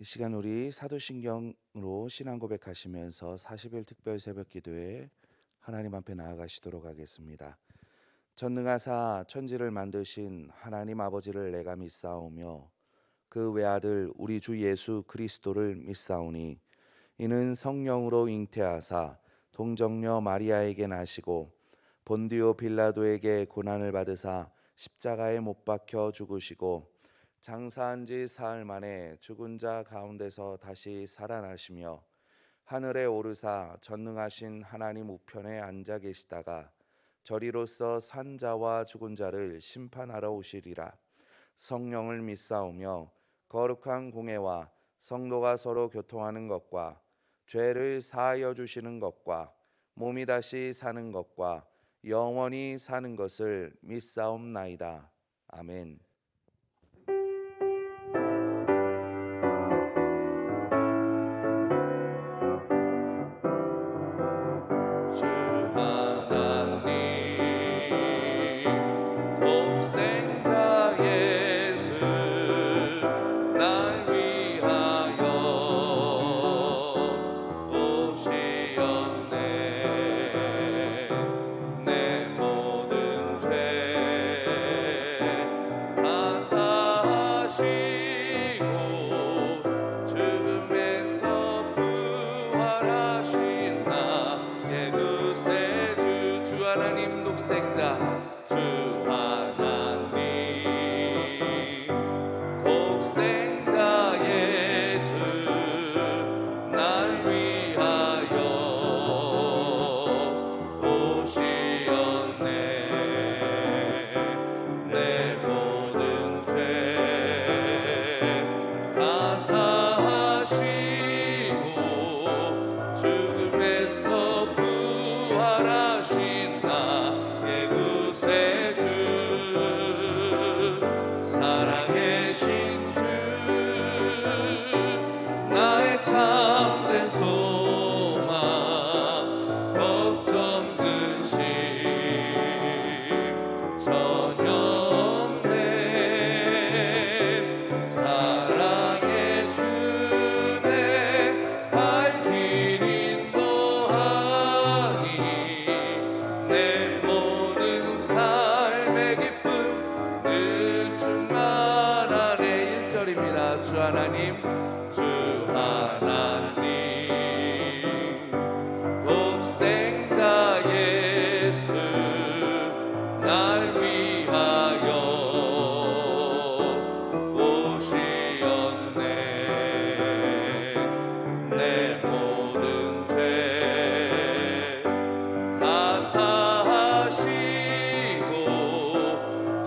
시간 우리 사도신경으로 신앙 고백하시면서 40일 특별 새벽 기도에 하나님 앞에 나아가시도록 하겠습니다. 전능하사 천지를 만드신 하나님 아버지를 내가 믿사오며 그 외아들 우리 주 예수 그리스도를 믿사오니 이는 성령으로 잉태하사 동정녀 마리아에게 나시고 본디오 빌라도에게 고난을 받으사 십자가에 못 박혀 죽으시고 장사한 지 사흘 만에 죽은 자 가운데서 다시 살아나시며 하늘에 오르사 전능하신 하나님 우편에 앉아 계시다가 저리로서 산 자와 죽은 자를 심판하러 오시리라. 성령을 믿사오며 거룩한 공회와 성도가 서로 교통하는 것과 죄를 사하여 주시는 것과 몸이 다시 사는 것과 영원히 사는 것을 믿사옵나이다. 아멘. 주 하나님 독생자 예수 날 위하여 오시었네. 내 모든 죄 다 사하시고 죽음에서 부활하신 나의 구세주 주 하나님 독생자 주 하나님 독생자 예수 날 위하여 오시었네. 내 모든 죄 다 사하시고 죽음에서 부활하신 나의 구세주 살아계신 주 나의 참된 소망 걱정 근심 전혀 없네. 사랑의 주내 갈 길 인도하니 내 모든 삶의 기쁨 늘 충만하네. 1절입니다. 주 하나님 주 하나님 독생자 예수 날 위하여 오시었네. 내 모든 죄 다 사하시고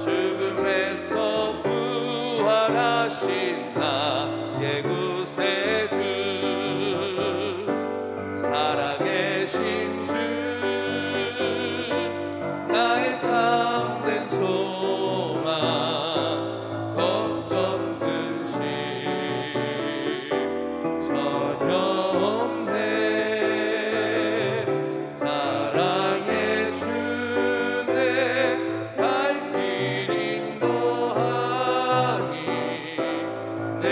죽음에서 부활하신 나의 구세주 살아계신 주 나의 참된 소망 걱정 근심 전혀 없네. 사랑의 주내 갈 길 인도하니 내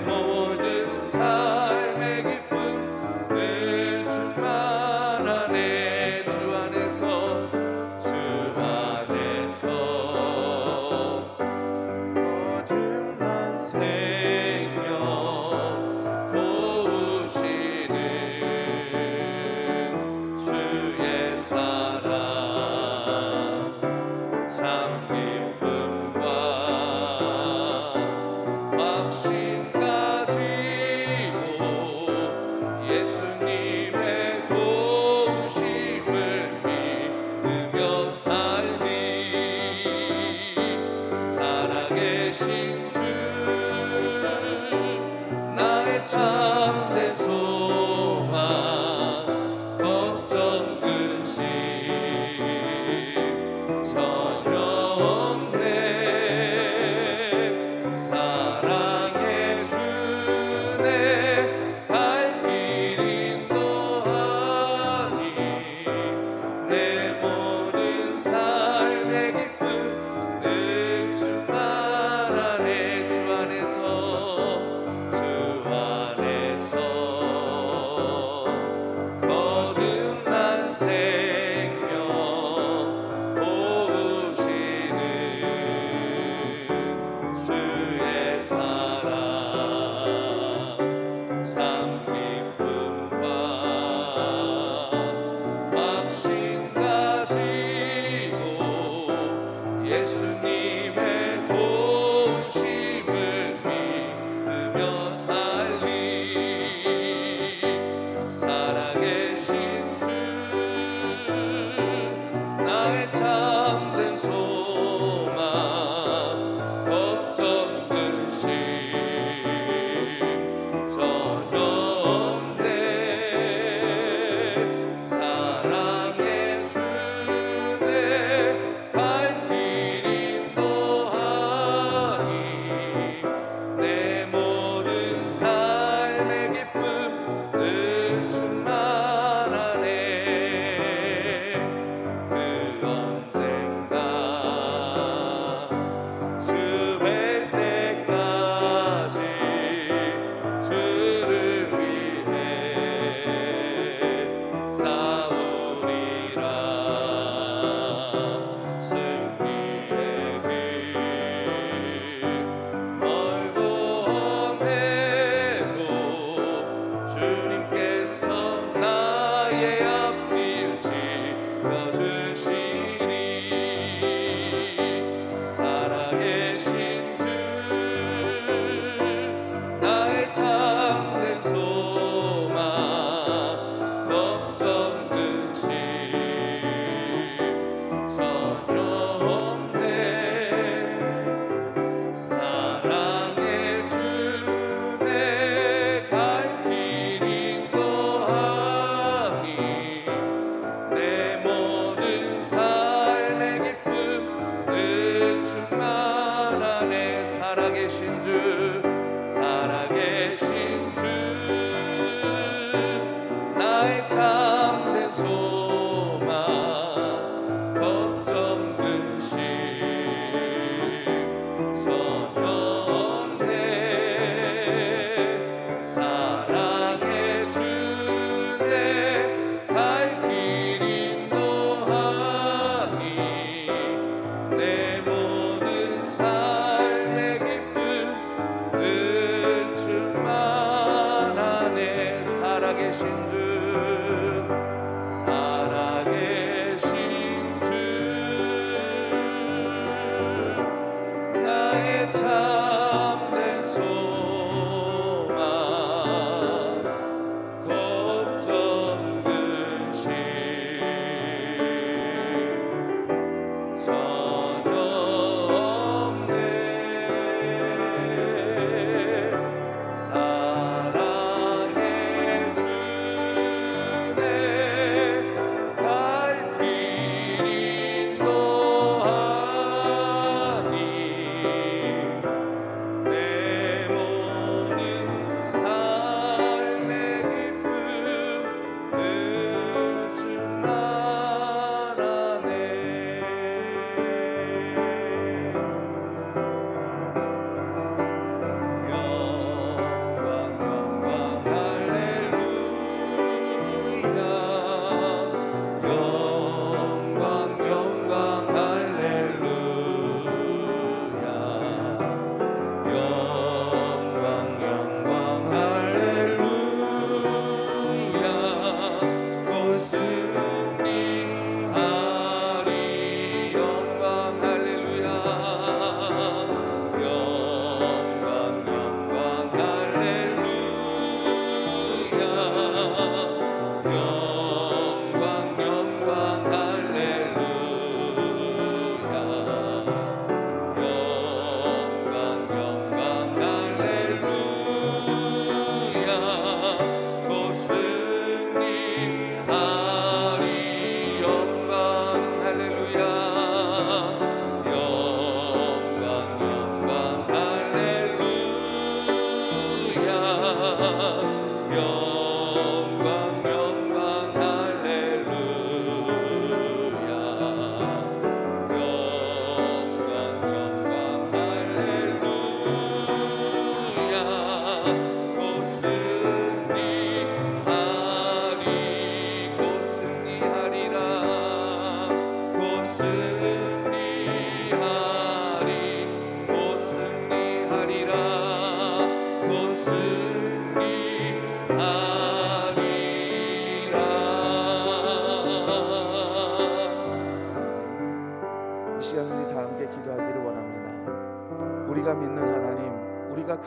모든 삶의 기쁨 늘 충만하네. 주 안에서 주 안에서 거듭난 생명 도우시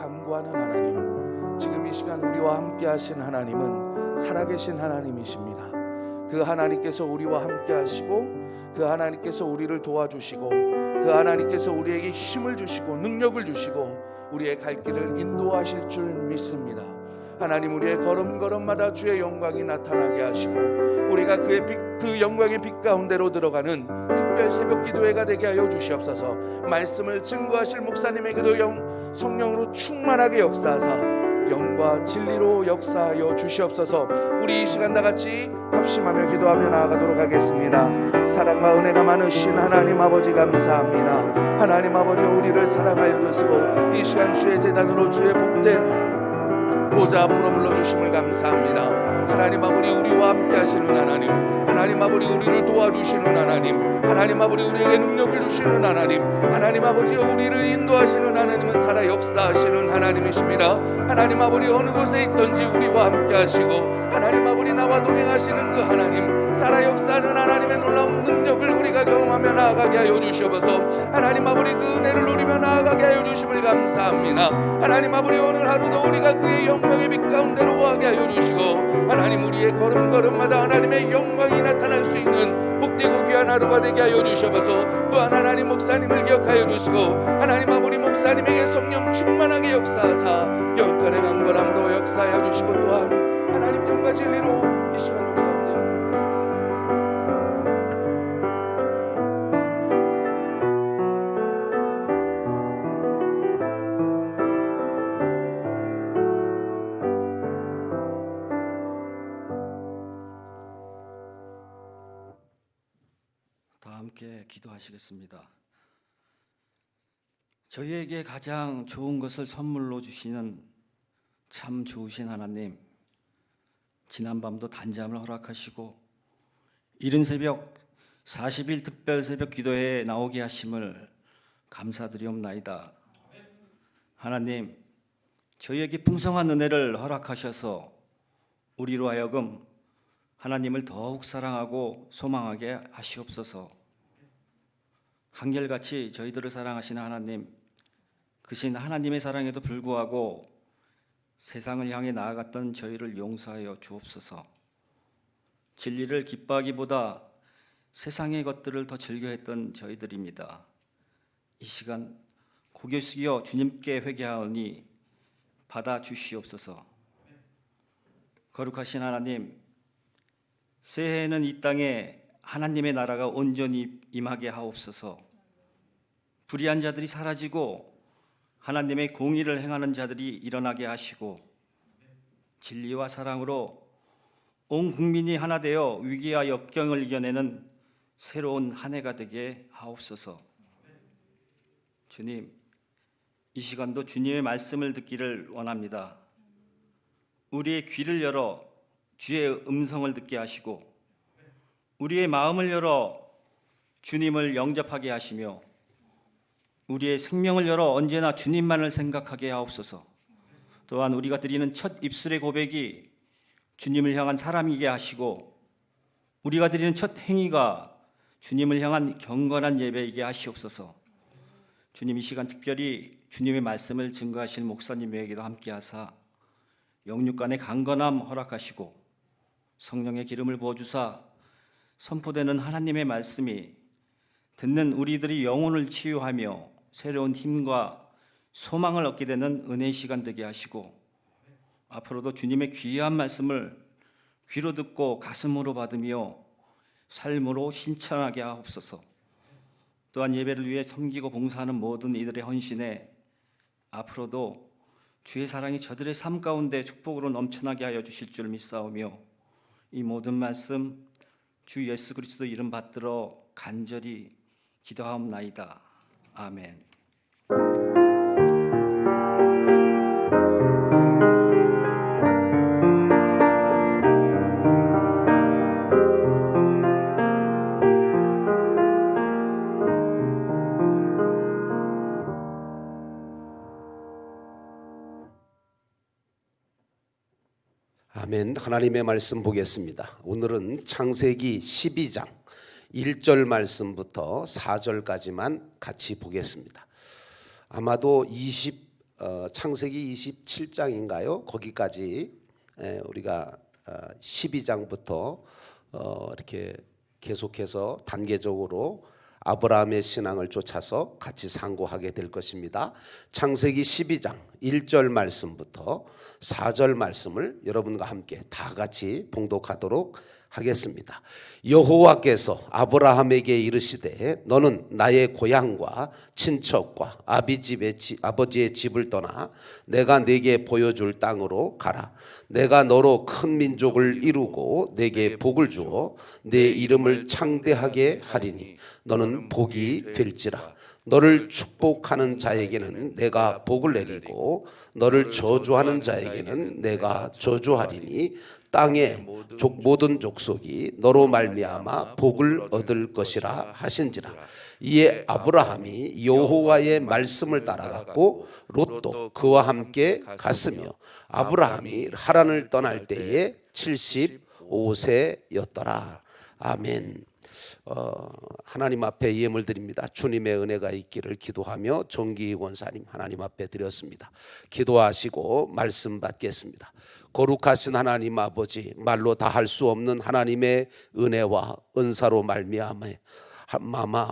간구하는 하나님, 지금 이 시간 우리와 함께 하신 하나님은 살아계신 하나님이십니다. 그 하나님께서 우리와 함께 하시고, 그 하나님께서 우리를 도와주시고, 그 하나님께서 우리에게 힘을 주시고 능력을 주시고 우리의 갈 길을 인도하실 줄 믿습니다. 하나님, 우리의 걸음걸음마다 주의 영광이 나타나게 하시고 우리가 그 영광의 빛 가운데로 들어가는 특별 새벽 기도회가 되게 하여 주시옵소서. 말씀을 증거하실 목사님에게도 성령으로 충만하게 역사하사 영과 진리로 역사하여 주시옵소서. 우리 이 시간 다같이 합심하며 기도하며 나아가도록 하겠습니다. 사랑과 은혜가 많으신 하나님 아버지 감사합니다. 하나님 아버지, 우리를 사랑하여 주시고 이 시간 주의 제단으로 주의 복된 보좌 앞으로 불러주심을 감사합니다. 하나님 아버지, 우리와 함께 하시는 하나님, 하나님 아버지, 우리를 도와주시는 하나님, 하나님 아버지, 우리에게 능력을 주시는 하나님, 하나님 아버지, 우리를 인도하시는 하나님은 살아 역사하시는 하나님이십니다. 하나님 아버지, 어느 곳에 있든지 우리와 함께 하시고 하나님 아버지, 나와 동행하시는 그 하나님, 살아 역사하는 하나님의 놀라운 능력을 우리가 경험하며 나아가게 하여 주시옵소서. 하나님 아버지, 그 은혜를 누리며 나아가게 하여 주심을 감사합니다. 하나님 아버지, 오늘 하루도 우리가 그의 영광의 빛 가운데로 와게 하여 주시고 하나님, 우리의 걸음걸음마다 하나님의 영광이 나타날 수 있는 복되고 귀한 하루가 되게 하여 주셔서, 또한 하나님 목사님을 기억하여 주시고 하나님 아버지, 목사님에게 성령 충만하게 역사하사 영권의 강건함으로 역사하여 주시고, 또한 하나님 영과 진리로 이 시간 우리 가운데 역사하여 함께 기도하시겠습니다. 저희에게 가장 좋은 것을 선물로 주시는 참 좋으신 하나님, 지난밤도 단잠을 허락하시고 이른 새벽 40일 특별 새벽 기도회에 나오게 하심을 감사드리옵나이다. 하나님, 저희에게 풍성한 은혜를 허락하셔서 우리로 하여금 하나님을 더욱 사랑하고 소망하게 하시옵소서. 한결같이 저희들을 사랑하시는 하나님, 그신 하나님의 사랑에도 불구하고 세상을 향해 나아갔던 저희를 용서하여 주옵소서. 진리를 기뻐하기보다 세상의 것들을 더 즐겨했던 저희들입니다. 이 시간 고개 숙여 주님께 회개하오니 받아주시옵소서. 거룩하신 하나님, 새해에는 이 땅에 하나님의 나라가 온전히 임하게 하옵소서. 불의한 자들이 사라지고 하나님의 공의를 행하는 자들이 일어나게 하시고 진리와 사랑으로 온 국민이 하나 되어 위기와 역경을 이겨내는 새로운 한 해가 되게 하옵소서. 주님, 이 시간도 주님의 말씀을 듣기를 원합니다. 우리의 귀를 열어 주의 음성을 듣게 하시고 우리의 마음을 열어 주님을 영접하게 하시며 우리의 생명을 열어 언제나 주님만을 생각하게 하옵소서. 또한 우리가 드리는 첫 입술의 고백이 주님을 향한 사람이게 하시고 우리가 드리는 첫 행위가 주님을 향한 경건한 예배이게 하시옵소서. 주님, 이 시간 특별히 주님의 말씀을 증거하실 목사님에게도 함께 하사 영육간의 강건함 허락하시고 성령의 기름을 부어주사 선포되는 하나님의 말씀이 듣는 우리들이 영혼을 치유하며 새로운 힘과 소망을 얻게 되는 은혜의 시간 되게 하시고 앞으로도 주님의 귀한 말씀을 귀로 듣고 가슴으로 받으며 삶으로 실천하게 하옵소서. 또한 예배를 위해 섬기고 봉사하는 모든 이들의 헌신에 앞으로도 주의 사랑이 저들의 삶 가운데 축복으로 넘쳐나게 하여 주실 줄 믿사오며 이 모든 말씀 주 예수 그리스도 이름 받들어 간절히 기도하옵나이다. 아멘. 아멘. 하나님의 말씀 보겠습니다. 오늘은 창세기 12장 1절 말씀부터 4절까지만 같이 보겠습니다. 아마도 창세기 27장인가요? 거기까지 우리가 12장부터 이렇게 계속해서 단계적으로 아브라함의 신앙을 쫓아서 같이 상고하게 될 것입니다. 창세기 12장 1절 말씀부터 4절 말씀을 여러분과 함께 다 같이 봉독하도록 하겠습니다. 여호와께서 아브라함에게 이르시되 너는 나의 고향과 친척과 아버지의 집을 떠나 내가 네게 보여줄 땅으로 가라. 내가 너로 큰 민족을 이루고 네게 복을 주어 내 이름을 창대하게 하리니 너는 복이 될지라. 너를 축복하는 자에게는 내가 복을 내리고 너를 저주하는 자에게는 내가 저주하리니 땅의 모든 족속이 너로 말미암아 복을 얻을 것이라 하신지라. 이에 아브라함이 여호와의 말씀을 따라갔고 롯도 그와 함께 갔으며 아브라함이 하란을 떠날 때에 75세였더라. 아멘. 하나님 앞에 예물 드립니다. 주님의 은혜가 있기를 기도하며 정기 권사님 하나님 앞에 드렸습니다. 기도하시고 말씀 받겠습니다. 거룩하신 하나님 아버지, 말로 다 할 수 없는 하나님의 은혜와 은사로 말미암아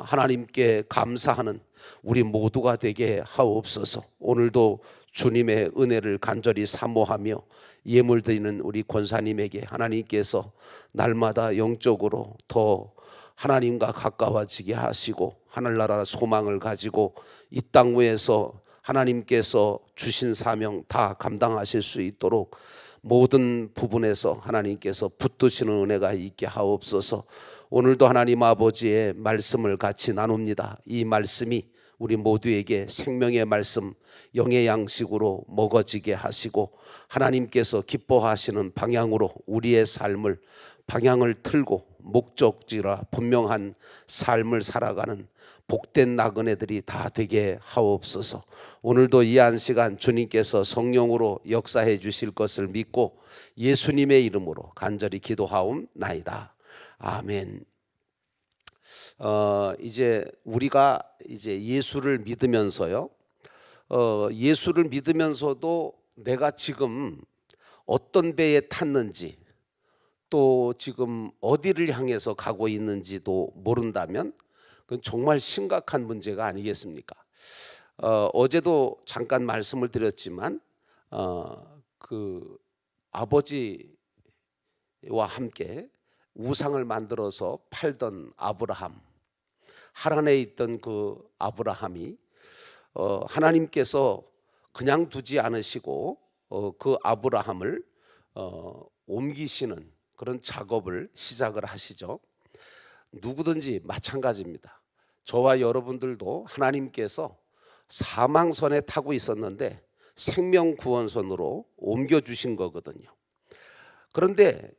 하나님께 감사하는 우리 모두가 되게 하옵소서. 오늘도 주님의 은혜를 간절히 사모하며 예물 드리는 우리 권사님에게 하나님께서 날마다 영적으로 더 하나님과 가까워지게 하시고 하늘나라 소망을 가지고 이 땅 위에서 하나님께서 주신 사명 다 감당하실 수 있도록 모든 부분에서 하나님께서 붙드시는 은혜가 있게 하옵소서. 오늘도 하나님 아버지의 말씀을 같이 나눕니다. 이 말씀이 우리 모두에게 생명의 말씀, 영의 양식으로 먹어지게 하시고 하나님께서 기뻐하시는 방향으로 우리의 삶을 방향을 틀고 목적지라 분명한 삶을 살아가는 복된 나그네들이 다 되게 하옵소서. 오늘도 이 한 시간 주님께서 성령으로 역사해 주실 것을 믿고 예수님의 이름으로 간절히 기도하옵나이다. 아멘. 이제 우리가 이제 예수를 믿으면서요. 예수를 믿으면서도 내가 지금 어떤 배에 탔는지 또 지금 어디를 향해서 가고 있는지도 모른다면 그건 정말 심각한 문제가 아니겠습니까? 어제도 잠깐 말씀을 드렸지만 그 아버지와 함께 우상을 만들어서 팔던 아브라함, 하란에 있던 그 아브라함이 하나님께서 그냥 두지 않으시고 그 아브라함을 옮기시는 그런 작업을 시작을 하시죠. 누구든지 마찬가지입니다. 저와 여러분들도 하나님께서 사망선에 타고 있었는데 생명구원선으로 옮겨주신 거거든요. 그런데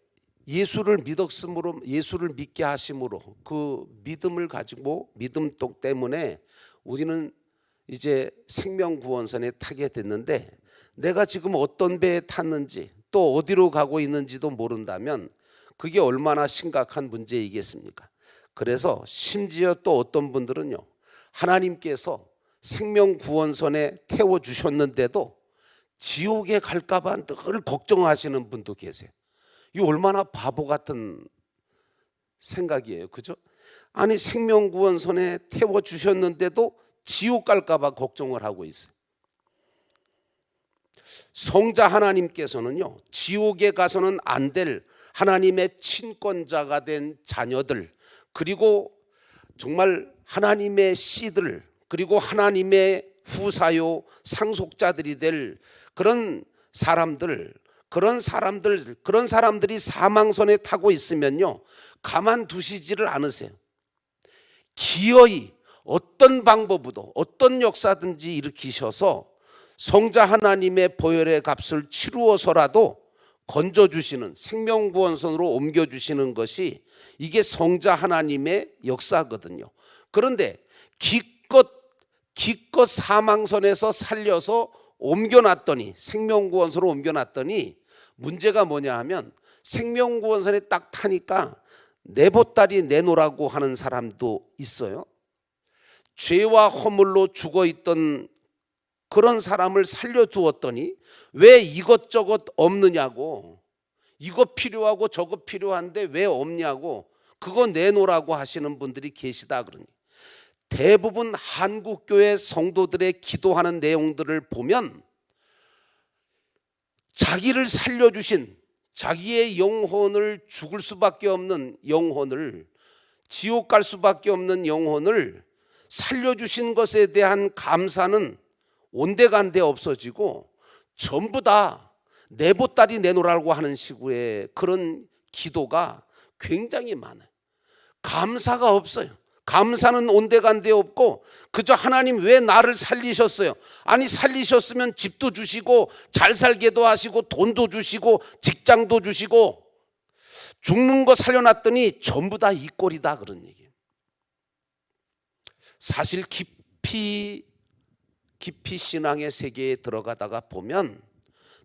예수를 믿었으므로, 예수를 믿게 하심으로 그 믿음을 가지고 믿음 때문에 우리는 이제 생명구원선에 타게 됐는데 내가 지금 어떤 배에 탔는지 또 어디로 가고 있는지도 모른다면 그게 얼마나 심각한 문제이겠습니까? 그래서 심지어 또 어떤 분들은요, 하나님께서 생명구원선에 태워주셨는데도 지옥에 갈까봐 늘 걱정하시는 분도 계세요. 이거 얼마나 바보 같은 생각이에요, 그죠? 아니 생명구원선에 태워주셨는데도 지옥 갈까봐 걱정을 하고 있어요. 성자 하나님께서는요, 지옥에 가서는 안 될 하나님의 친권자가 된 자녀들, 그리고 정말 하나님의 씨들, 그리고 하나님의 후사요 상속자들이 될 그런 사람들이 사망선에 타고 있으면요, 가만두시지를 않으세요. 기어이 어떤 방법으로 어떤 역사든지 일으키셔서 성자 하나님의 보혈의 값을 치루어서라도 건져주시는, 생명구원선으로 옮겨주시는 것이 이게 성자 하나님의 역사거든요. 그런데 기껏 사망선에서 살려서 옮겨놨더니, 생명구원선으로 옮겨놨더니 문제가 뭐냐 하면 생명구원선에 딱 타니까 내 보따리 내놓으라고 하는 사람도 있어요. 죄와 허물로 죽어있던 그런 사람을 살려두었더니 왜 이것저것 없느냐고, 이거 필요하고 저거 필요한데 왜 없냐고, 그거 내놓으라고 하시는 분들이 계시다 그러니, 대부분 한국교회 성도들의 기도하는 내용들을 보면 자기를 살려주신, 자기의 영혼을 죽을 수밖에 없는 영혼을, 지옥 갈 수밖에 없는 영혼을 살려주신 것에 대한 감사는 온데간데 없어지고 전부 다 내 보따리 내놓으라고 하는 식의 그런 기도가 굉장히 많아요. 감사가 없어요. 감사는 온데간데 없고 그저 하나님 왜 나를 살리셨어요? 아니 살리셨으면 집도 주시고 잘 살게도 하시고 돈도 주시고 직장도 주시고, 죽는 거 살려놨더니 전부 다 이 꼴이다 그런 얘기예요. 사실 깊이 신앙의 세계에 들어가다가 보면,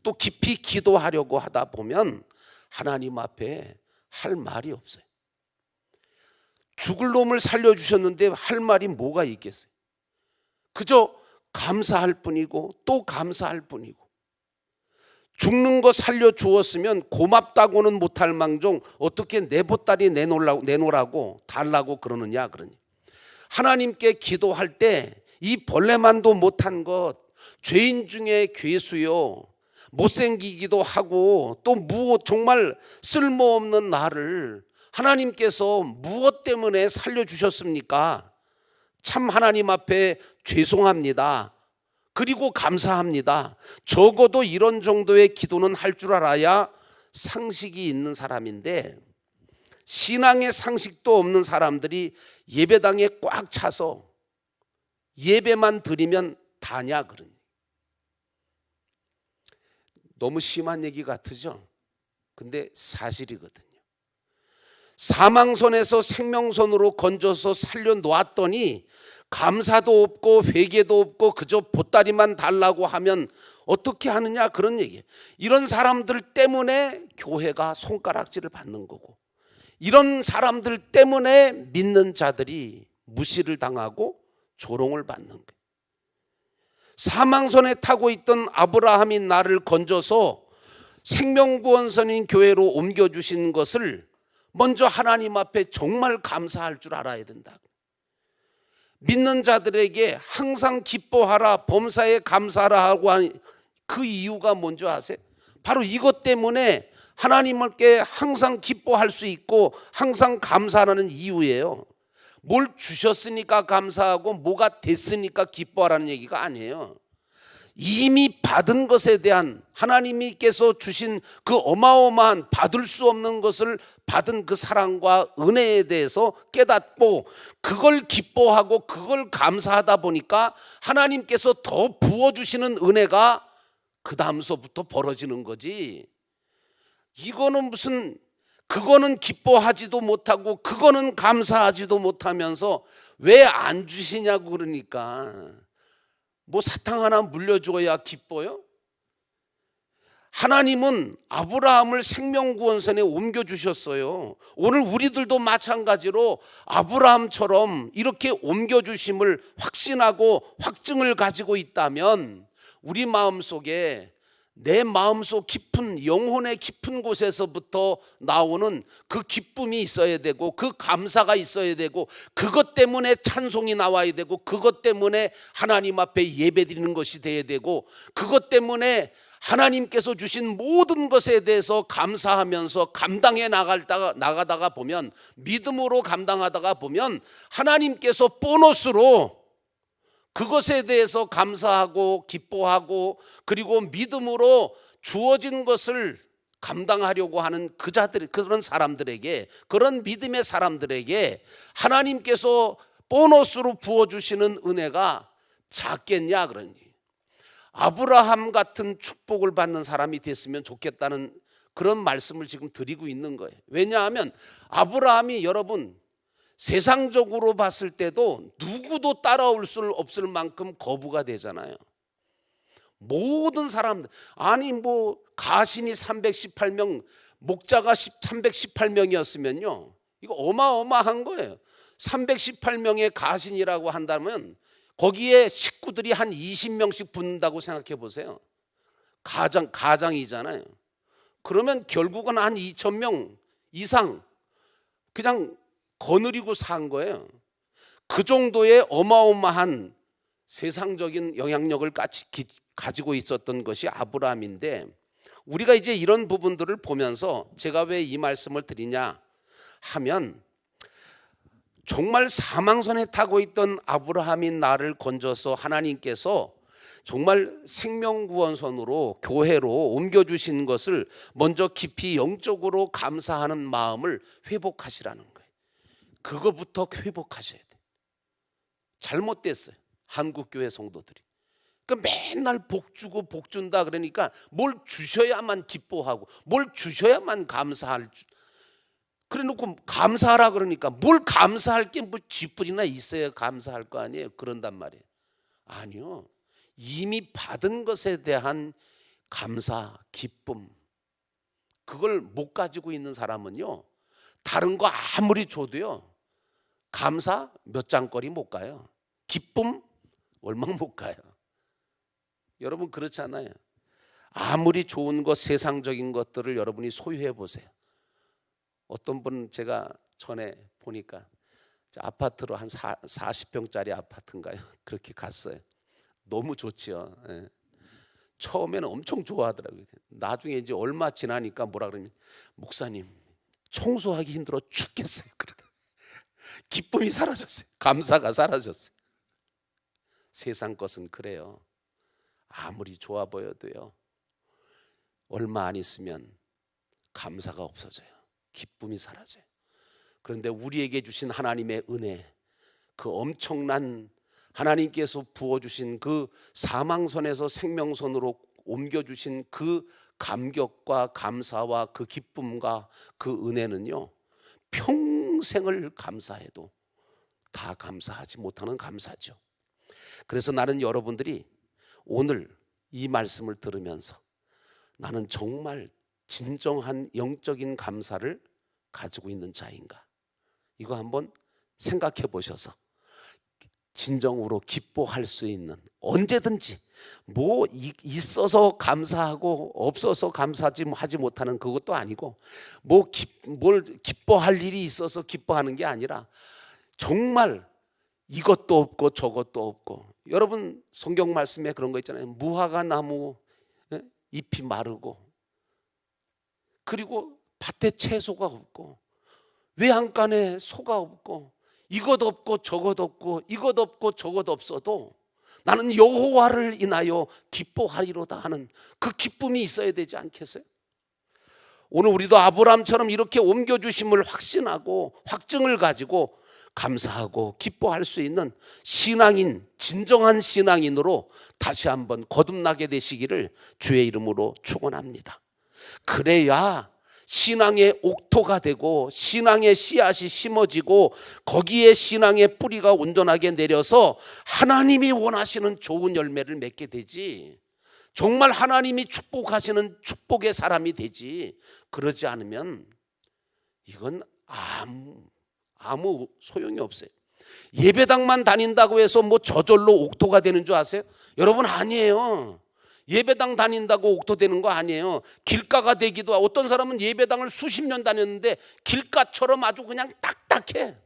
또 깊이 기도하려고 하다 보면 하나님 앞에 할 말이 없어요. 죽을 놈을 살려주셨는데 할 말이 뭐가 있겠어요? 그저 감사할 뿐이고 또 감사할 뿐이고, 죽는 거 살려주었으면 고맙다고는 못할 망정 어떻게 내 보따리 내놓으라고 달라고 그러느냐 그러니, 하나님께 기도할 때 이 벌레만도 못한 것, 죄인 중에 괴수요, 못생기기도 하고 또 정말 쓸모없는 나를 하나님께서 무엇 때문에 살려주셨습니까? 참 하나님 앞에 죄송합니다. 그리고 감사합니다. 적어도 이런 정도의 기도는 할 줄 알아야 상식이 있는 사람인데, 신앙의 상식도 없는 사람들이 예배당에 꽉 차서 예배만 드리면 다냐 그러니, 너무 심한 얘기 같으죠? 근데 사실이거든요. 사망선에서 생명선으로 건져서 살려놓았더니 감사도 없고 회개도 없고 그저 보따리만 달라고 하면 어떻게 하느냐 그런 얘기예요. 이런 사람들 때문에 교회가 손가락질을 받는 거고, 이런 사람들 때문에 믿는 자들이 무시를 당하고 조롱을 받는 거예요. 사망선에 타고 있던 아브라함이 나를 건져서 생명구원선인 교회로 옮겨주신 것을 먼저 하나님 앞에 정말 감사할 줄 알아야 된다. 믿는 자들에게 항상 기뻐하라, 범사에 감사하라 하고 한 그 이유가 뭔지 아세요? 바로 이것 때문에 하나님께 항상 기뻐할 수 있고 항상 감사하는 이유예요. 뭘 주셨으니까 감사하고 뭐가 됐으니까 기뻐하라는 얘기가 아니에요. 이미 받은 것에 대한, 하나님께서 주신 그 어마어마한 받을 수 없는 것을 받은 그 사랑과 은혜에 대해서 깨닫고 그걸 기뻐하고 그걸 감사하다 보니까 하나님께서 더 부어주시는 은혜가 그 다음서부터 벌어지는 거지. 이거는 무슨, 그거는 기뻐하지도 못하고 그거는 감사하지도 못하면서 왜 안 주시냐고 그러니까, 뭐 사탕 하나 물려줘야 기뻐요? 하나님은 아브라함을 생명구원선에 옮겨주셨어요. 오늘 우리들도 마찬가지로 아브라함처럼 이렇게 옮겨주심을 확신하고 확증을 가지고 있다면, 우리 마음속에, 내 마음속 깊은, 영혼의 깊은 곳에서부터 나오는 그 기쁨이 있어야 되고 그 감사가 있어야 되고, 그것 때문에 찬송이 나와야 되고, 그것 때문에 하나님 앞에 예배드리는 것이 돼야 되고, 그것 때문에 하나님께서 주신 모든 것에 대해서 감사하면서 감당해 나가다가 보면, 믿음으로 감당하다가 보면 하나님께서 보너스로 그것에 대해서 감사하고 기뻐하고 그리고 믿음으로 주어진 것을 감당하려고 하는 그런 사람들에게, 그런 믿음의 사람들에게 하나님께서 보너스로 부어주시는 은혜가 작겠냐 그러니, 아브라함 같은 축복을 받는 사람이 됐으면 좋겠다는 그런 말씀을 지금 드리고 있는 거예요. 왜냐하면 아브라함이, 여러분, 세상적으로 봤을 때도 누구도 따라올 수 없을 만큼 거부가 되잖아요. 모든 사람들, 아니 뭐 가신이 318명, 목자가 318명이었으면요 이거 어마어마한 거예요. 318명의 가신이라고 한다면 거기에 식구들이 한 20명씩 붙는다고 생각해 보세요. 가장이잖아요. 그러면 결국은 한 2,000명 이상 그냥 거느리고 산 거예요. 그 정도의 어마어마한 세상적인 영향력을 가지고 있었던 것이 아브라함인데, 우리가 이제 이런 부분들을 보면서 제가 왜 이 말씀을 드리냐 하면, 정말 사망선에 타고 있던 아브라함인 나를 건져서 하나님께서 정말 생명구원선으로 교회로 옮겨주신 것을 먼저 깊이 영적으로 감사하는 마음을 회복하시라는 거예요. 그거부터 회복하셔야 돼요. 잘못됐어요, 한국교회 성도들이. 그러니까 맨날 복 주고 복 준다 그러니까 뭘 주셔야만 기뻐하고 뭘 주셔야만 감사할, 그래 놓고 감사하라 그러니까 뭘 감사할 게 뭐 쥐뿔이나 있어야 감사할 거 아니에요. 그런단 말이에요. 아니요, 이미 받은 것에 대한 감사, 기쁨, 그걸 못 가지고 있는 사람은요, 다른 거 아무리 줘도요, 감사 몇 장거리 못 가요. 기쁨 얼마 못 가요. 여러분 그렇잖아요. 아무리 좋은 것, 세상적인 것들을 여러분이 소유해 보세요. 어떤 분은 제가 전에 보니까 아파트로 한 40평짜리 아파트인가요? 그렇게 갔어요. 너무 좋지요. 예. 처음에는 엄청 좋아하더라고요. 나중에 이제 얼마 지나니까 뭐라 그러면, 목사님 청소하기 힘들어 죽겠어요. 그러다 기쁨이 사라졌어요. 감사가 사라졌어요. 세상 것은 그래요. 아무리 좋아 보여도요, 얼마 안 있으면 감사가 없어져요. 기쁨이 사라져요. 그런데 우리에게 주신 하나님의 은혜, 그 엄청난 하나님께서 부어주신 그 사망선에서 생명선으로 옮겨주신 그 감격과 감사와 그 기쁨과 그 은혜는요, 평생을 감사해도 다 감사하지 못하는 감사죠. 그래서 나는 여러분들이 오늘 이 말씀을 들으면서 나는 정말 진정한 영적인 감사를 가지고 있는 자인가, 이거 한번 생각해 보셔서 진정으로 기뻐할 수 있는, 언제든지 뭐 있어서 감사하고 없어서 감사하지 하지 못하는 그것도 아니고, 뭘 기뻐할 일이 있어서 기뻐하는 게 아니라 정말 이것도 없고 저것도 없고, 여러분 성경 말씀에 그런 거 있잖아요. 무화과 나무 잎이 마르고, 그리고 밭에 채소가 없고, 외양간에 소가 없고, 이것 없고 저것 없고, 이것 없고 저것 없어도 나는 여호와를 인하여 기뻐하리로다 하는 그 기쁨이 있어야 되지 않겠어요? 오늘 우리도 아브라함처럼 이렇게 옮겨주심을 확신하고 확증을 가지고 감사하고 기뻐할 수 있는 신앙인, 진정한 신앙인으로 다시 한번 거듭나게 되시기를 주의 이름으로 축원합니다. 그래야 신앙의 옥토가 되고 신앙의 씨앗이 심어지고 거기에 신앙의 뿌리가 온전하게 내려서 하나님이 원하시는 좋은 열매를 맺게 되지, 정말 하나님이 축복하시는 축복의 사람이 되지. 그러지 않으면 이건 아무 소용이 없어요. 예배당만 다닌다고 해서 뭐 저절로 옥토가 되는 줄 아세요? 여러분 아니에요. 예배당 다닌다고 옥토 되는 거 아니에요. 길가가 되기도 하고, 어떤 사람은 예배당을 수십 년 다녔는데 길가처럼 아주 그냥 딱딱해.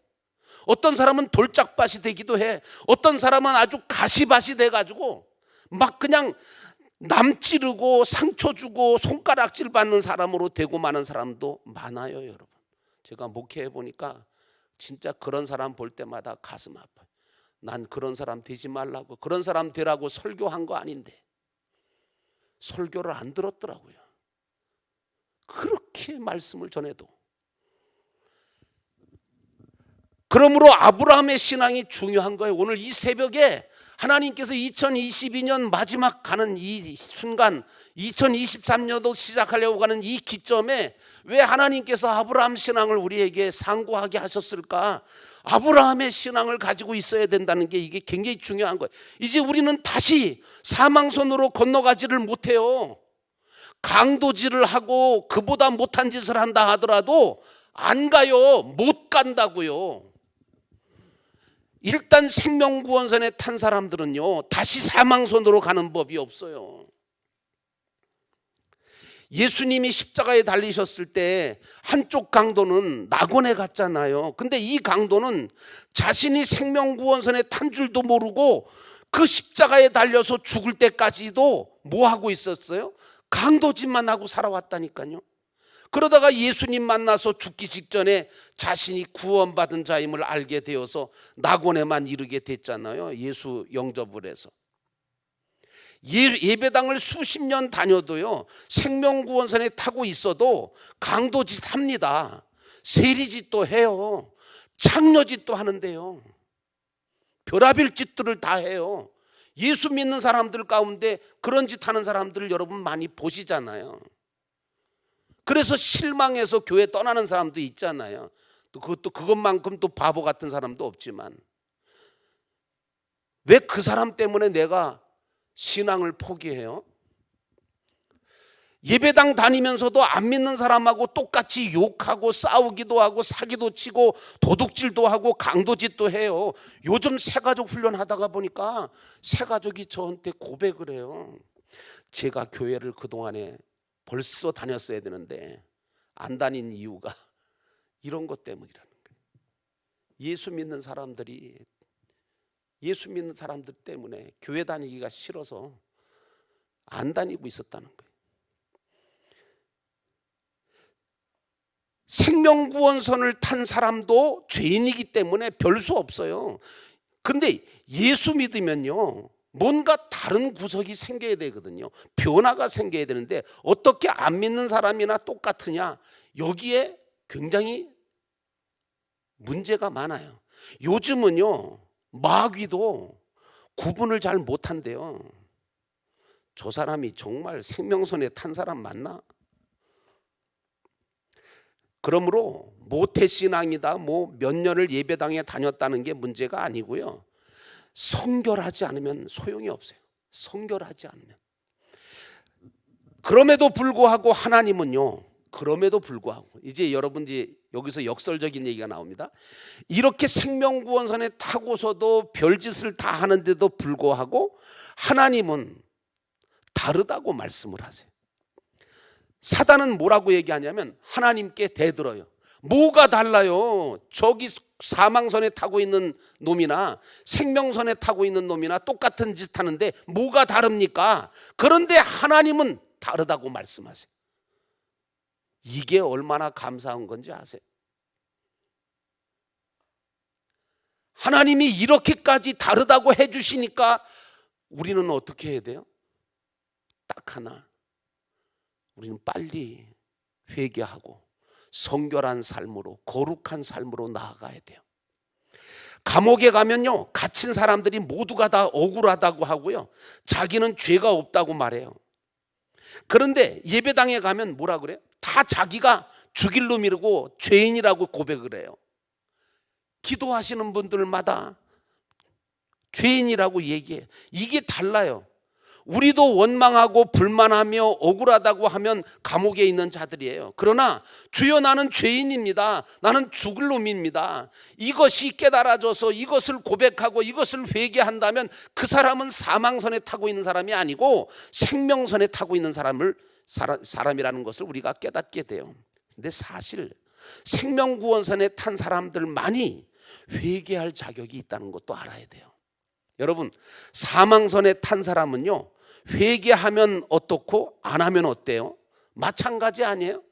어떤 사람은 돌짝밭이 되기도 해. 어떤 사람은 아주 가시밭이 돼가지고 막 그냥 남 찌르고 상처 주고 손가락질 받는 사람으로 되고 마는 사람도 많아요. 여러분 제가 목회해 보니까 진짜 그런 사람 볼 때마다 가슴 아파요. 난 그런 사람 되지 말라고, 그런 사람 되라고 설교한 거 아닌데 설교를 안 들었더라고요. 그렇게 말씀을 전해도. 그러므로 아브라함의 신앙이 중요한 거예요. 오늘 이 새벽에 하나님께서 2022년 마지막 가는 이 순간, 2023년도 시작하려고 가는 이 기점에 왜 하나님께서 아브라함 신앙을 우리에게 상고하게 하셨을까? 아브라함의 신앙을 가지고 있어야 된다는 게 이게 굉장히 중요한 거예요. 이제 우리는 다시 사망선으로 건너가지를 못해요. 강도질을 하고 그보다 못한 짓을 한다 하더라도 안 가요. 못 간다고요. 일단 생명구원선에 탄 사람들은요, 다시 사망선으로 가는 법이 없어요. 예수님이 십자가에 달리셨을 때 한쪽 강도는 낙원에 갔잖아요. 근데 이 강도는 자신이 생명구원선에 탄 줄도 모르고 그 십자가에 달려서 죽을 때까지도 뭐 하고 있었어요? 강도짓만 하고 살아왔다니까요. 그러다가 예수님 만나서 죽기 직전에 자신이 구원받은 자임을 알게 되어서 낙원에만 이르게 됐잖아요. 예수 영접을 해서. 예배당을 수십 년 다녀도요, 생명구원선에 타고 있어도 강도짓 합니다. 세리짓도 해요. 창녀짓도 하는데요. 별의별 짓들을 다 해요. 예수 믿는 사람들 가운데 그런 짓 하는 사람들을 여러분 많이 보시잖아요. 그래서 실망해서 교회 떠나는 사람도 있잖아요. 또 그것만큼 또 바보 같은 사람도 없지만, 왜 그 사람 때문에 내가 신앙을 포기해요? 예배당 다니면서도 안 믿는 사람하고 똑같이 욕하고 싸우기도 하고 사기도 치고 도둑질도 하고 강도짓도 해요. 요즘 새가족 훈련하다가 보니까 새가족이 저한테 고백을 해요. 제가 교회를 그동안에 벌써 다녔어야 되는데 안 다닌 이유가 이런 것 때문이라는 거예요. 예수 믿는 사람들 때문에 교회 다니기가 싫어서 안 다니고 있었다는 거예요. 생명구원선을 탄 사람도 죄인이기 때문에 별 수 없어요. 근데 예수 믿으면요, 뭔가 다른 구석이 생겨야 되거든요. 변화가 생겨야 되는데 어떻게 안 믿는 사람이나 똑같으냐? 여기에 굉장히 문제가 많아요. 요즘은요, 마귀도 구분을 잘 못한대요. 저 사람이 정말 생명선에 탄 사람 맞나? 그러므로 모태신앙이다, 뭐 몇 년을 예배당에 다녔다는 게 문제가 아니고요, 성결하지 않으면 소용이 없어요. 성결하지 않으면. 그럼에도 불구하고 하나님은요, 그럼에도 불구하고, 이제 여러분들이 여기서 역설적인 얘기가 나옵니다. 이렇게 생명구원선에 타고서도 별짓을 다 하는데도 불구하고 하나님은 다르다고 말씀을 하세요. 사단은 뭐라고 얘기하냐면 하나님께 대들어요. 뭐가 달라요? 저기 사망선에 타고 있는 놈이나 생명선에 타고 있는 놈이나 똑같은 짓 하는데 뭐가 다릅니까? 그런데 하나님은 다르다고 말씀하세요. 이게 얼마나 감사한 건지 아세요? 하나님이 이렇게까지 다르다고 해주시니까 우리는 어떻게 해야 돼요? 딱 하나, 우리는 빨리 회개하고 성결한 삶으로, 거룩한 삶으로 나아가야 돼요. 감옥에 가면요, 갇힌 사람들이 모두가 다 억울하다고 하고요, 자기는 죄가 없다고 말해요. 그런데 예배당에 가면 뭐라 그래요? 다 자기가 죽일 놈이라고 죄인이라고 고백을 해요. 기도하시는 분들마다 죄인이라고 얘기해요. 이게 달라요. 우리도 원망하고 불만하며 억울하다고 하면 감옥에 있는 자들이에요. 그러나 주여, 나는 죄인입니다. 나는 죽을 놈입니다. 이것이 깨달아져서 이것을 고백하고 이것을 회개한다면 그 사람은 사망선에 타고 있는 사람이 아니고 생명선에 타고 있는 사람이라는 것을 우리가 깨닫게 돼요. 근데 사실 생명구원선에 탄 사람들만이 회개할 자격이 있다는 것도 알아야 돼요. 여러분, 사망선에 탄 사람은요, 회개하면 어떻고 안 하면 어때요? 마찬가지 아니에요?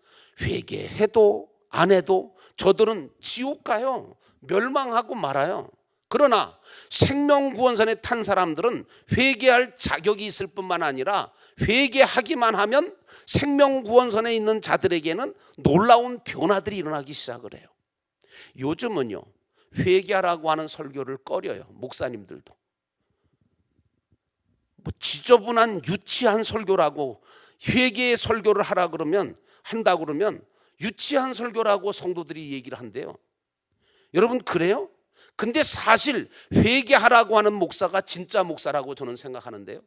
회개해도 안 해도 저들은 지옥 가요. 멸망하고 말아요. 그러나 생명구원선에 탄 사람들은 회개할 자격이 있을 뿐만 아니라 회개하기만 하면 생명구원선에 있는 자들에게는 놀라운 변화들이 일어나기 시작을 해요. 요즘은요, 회개하라고 하는 설교를 꺼려요. 목사님들도. 뭐 지저분한 유치한 설교라고, 회개의 설교를 한다 그러면 유치한 설교라고 성도들이 얘기를 한대요. 여러분, 그래요? 근데 사실 회개하라고 하는 목사가 진짜 목사라고 저는 생각하는데요.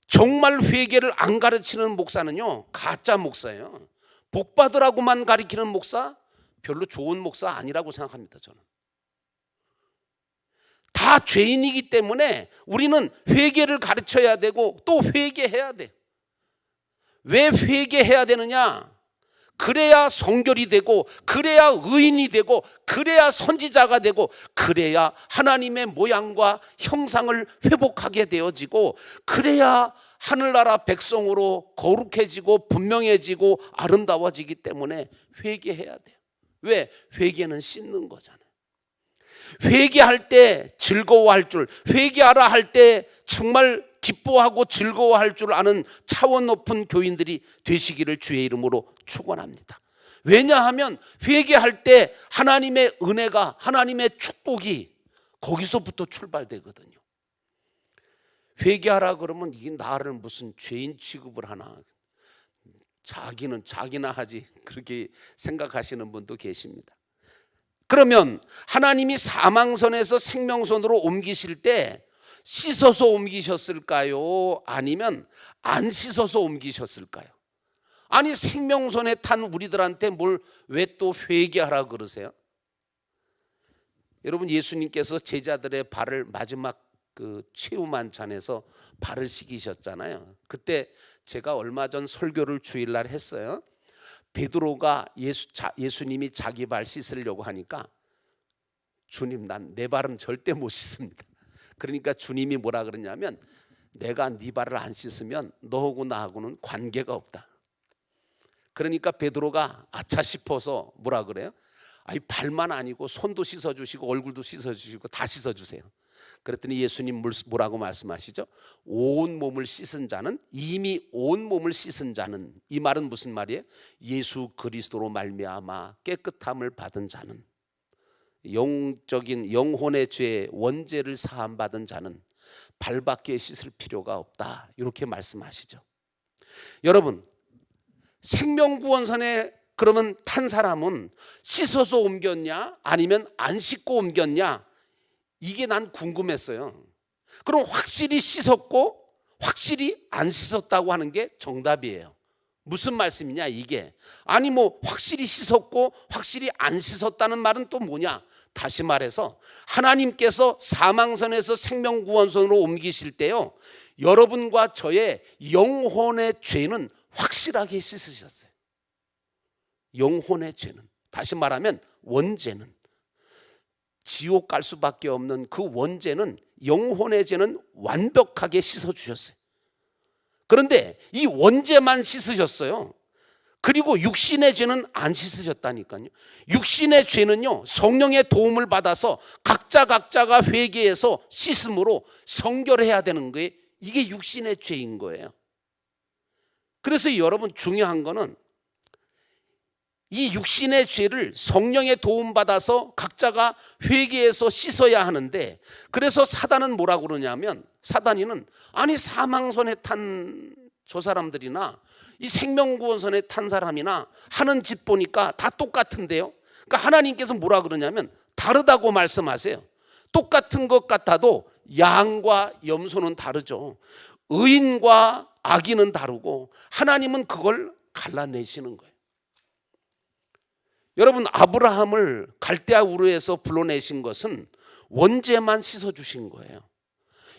정말 회개를 안 가르치는 목사는요, 가짜 목사예요. 복 받으라고만 가르치는 목사, 별로 좋은 목사 아니라고 생각합니다, 저는. 다 죄인이기 때문에 우리는 회개를 가르쳐야 되고 또 회개해야 돼. 왜 회개해야 되느냐? 그래야 성결이 되고, 그래야 의인이 되고, 그래야 선지자가 되고, 그래야 하나님의 모양과 형상을 회복하게 되어지고, 그래야 하늘나라 백성으로 거룩해지고 분명해지고 아름다워지기 때문에 회개해야 돼요. 왜? 회개는 씻는 거잖아요. 회개할 때 즐거워할 줄, 회개하라 할 때 정말 기뻐하고 즐거워할 줄 아는 차원 높은 교인들이 되시기를 주의 이름으로 축원합니다. 왜냐하면 회개할 때 하나님의 은혜가, 하나님의 축복이 거기서부터 출발되거든요. 회개하라 그러면 이게 나를 무슨 죄인 취급을 하나, 자기는 자기나 하지, 그렇게 생각하시는 분도 계십니다. 그러면 하나님이 사망선에서 생명선으로 옮기실 때 씻어서 옮기셨을까요? 아니면 안 씻어서 옮기셨을까요? 아니, 생명선에 탄 우리들한테 뭘 왜 또 회개하라 그러세요? 여러분, 예수님께서 제자들의 발을 마지막 그 최후 만찬에서 발을 씻기셨잖아요. 그때 제가 얼마 전 설교를 주일날 했어요. 베드로가 예수님이 자기 발 씻으려고 하니까, 주님, 난 내 발은 절대 못 씻습니다. 그러니까 주님이 뭐라 그러냐면, 내가 네 발을 안 씻으면 너하고 나하고는 관계가 없다. 그러니까 베드로가 아차 싶어서 뭐라 그래요? 아니, 발만 아니고 손도 씻어주시고 얼굴도 씻어주시고 다 씻어주세요. 그랬더니 예수님 뭐라고 말씀하시죠? 온 몸을 씻은 자는, 이미 온 몸을 씻은 자는, 이 말은 무슨 말이에요? 예수 그리스도로 말미암아 깨끗함을 받은 자는, 영적인 영혼의 죄 원죄를 사함 받은 자는 발밖에 씻을 필요가 없다, 이렇게 말씀하시죠. 여러분, 생명구원선에 그러면 탄 사람은 씻어서 옮겼냐 아니면 안 씻고 옮겼냐, 이게 난 궁금했어요. 그럼 확실히 씻었고 확실히 안 씻었다고 하는 게 정답이에요. 무슨 말씀이냐 이게? 아니, 뭐 확실히 씻었고 확실히 안 씻었다는 말은 또 뭐냐? 다시 말해서 하나님께서 사망선에서 생명구원선으로 옮기실 때요, 여러분과 저의 영혼의 죄는 확실하게 씻으셨어요. 영혼의 죄는, 다시 말하면 원죄는, 지옥 갈 수밖에 없는 그 원죄는, 영혼의 죄는 완벽하게 씻어주셨어요. 그런데 이 원죄만 씻으셨어요. 그리고 육신의 죄는 안 씻으셨다니까요. 육신의 죄는요, 성령의 도움을 받아서 각자가 회개해서 씻음으로 성결해야 되는 거예요. 이게 육신의 죄인 거예요. 그래서 여러분, 중요한 거는 이 육신의 죄를 성령의 도움받아서 각자가 회개해서 씻어야 하는데, 그래서 사단은 뭐라고 그러냐면, 사단이는 아니, 사망선에 탄 저 사람들이나 이 생명구원선에 탄 사람이나 하는 짓 보니까 다 똑같은데요. 그러니까 하나님께서 뭐라 그러냐면 다르다고 말씀하세요. 똑같은 것 같아도 양과 염소는 다르죠. 의인과 악인은 다르고 하나님은 그걸 갈라내시는 거예요. 여러분, 아브라함을 갈대아 우르에서 불러내신 것은 원죄만 씻어주신 거예요.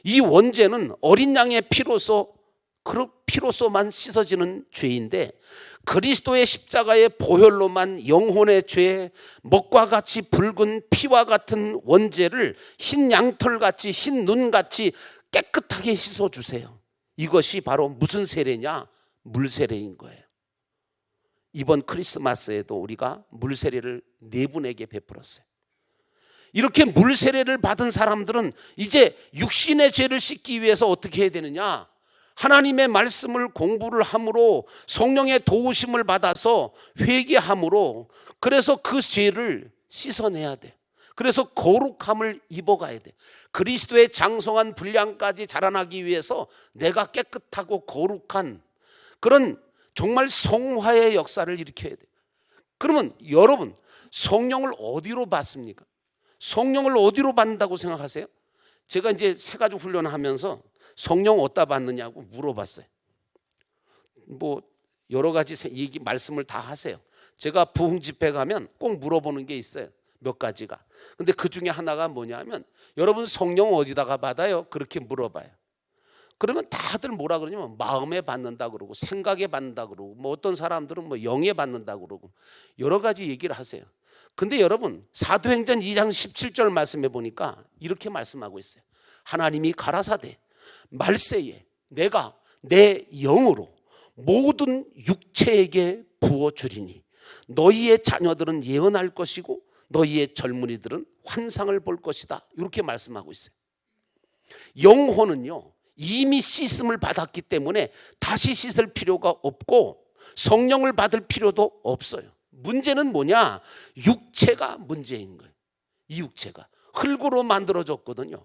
이 원죄는 어린 양의 피로서만 씻어지는 죄인데, 그리스도의 십자가의 보혈로만 영혼의 죄, 먹과 같이 붉은 피와 같은 원죄를 흰 양털같이, 흰 눈같이 깨끗하게 씻어주세요. 이것이 바로 무슨 세례냐? 물세례인 거예요. 이번 크리스마스에도 우리가 물세례를 4분에게 베풀었어요. 이렇게 물세례를 받은 사람들은 이제 육신의 죄를 씻기 위해서 어떻게 해야 되느냐? 하나님의 말씀을 공부를 함으로, 성령의 도우심을 받아서 회개함으로, 그래서 그 죄를 씻어내야 돼. 그래서 거룩함을 입어가야 돼. 그리스도의 장성한 분량까지 자라나기 위해서 내가 깨끗하고 거룩한 그런 정말 성화의 역사를 일으켜야 돼. 그러면 여러분, 성령을 어디로 받습니까? 성령을 어디로 받는다고 생각하세요? 제가 이제 새가족 훈련을 하면서 성령 어디다 받느냐고 물어봤어요. 뭐 여러 가지 얘기 말씀을 다 하세요. 제가 부흥 집회 가면 꼭 물어보는 게 있어요. 몇 가지가. 근데 그 중에 하나가 뭐냐면 여러분 성령 어디다가 받아요? 그렇게 물어봐요. 그러면 다들 뭐라 그러냐면 마음에 받는다 그러고 생각에 받는다 그러고 뭐 어떤 사람들은 뭐 영에 받는다 그러고 여러 가지 얘기를 하세요. 근데 여러분 사도행전 2장 17절 말씀해 보니까 이렇게 말씀하고 있어요. 하나님이 가라사대 말세에 내가 내 영으로 모든 육체에게 부어주리니 너희의 자녀들은 예언할 것이고 너희의 젊은이들은 환상을 볼 것이다. 이렇게 말씀하고 있어요. 영혼은요 이미 씻음을 받았기 때문에 다시 씻을 필요가 없고 성령을 받을 필요도 없어요. 문제는 뭐냐? 육체가 문제인 거예요. 이 육체가 흙으로 만들어졌거든요.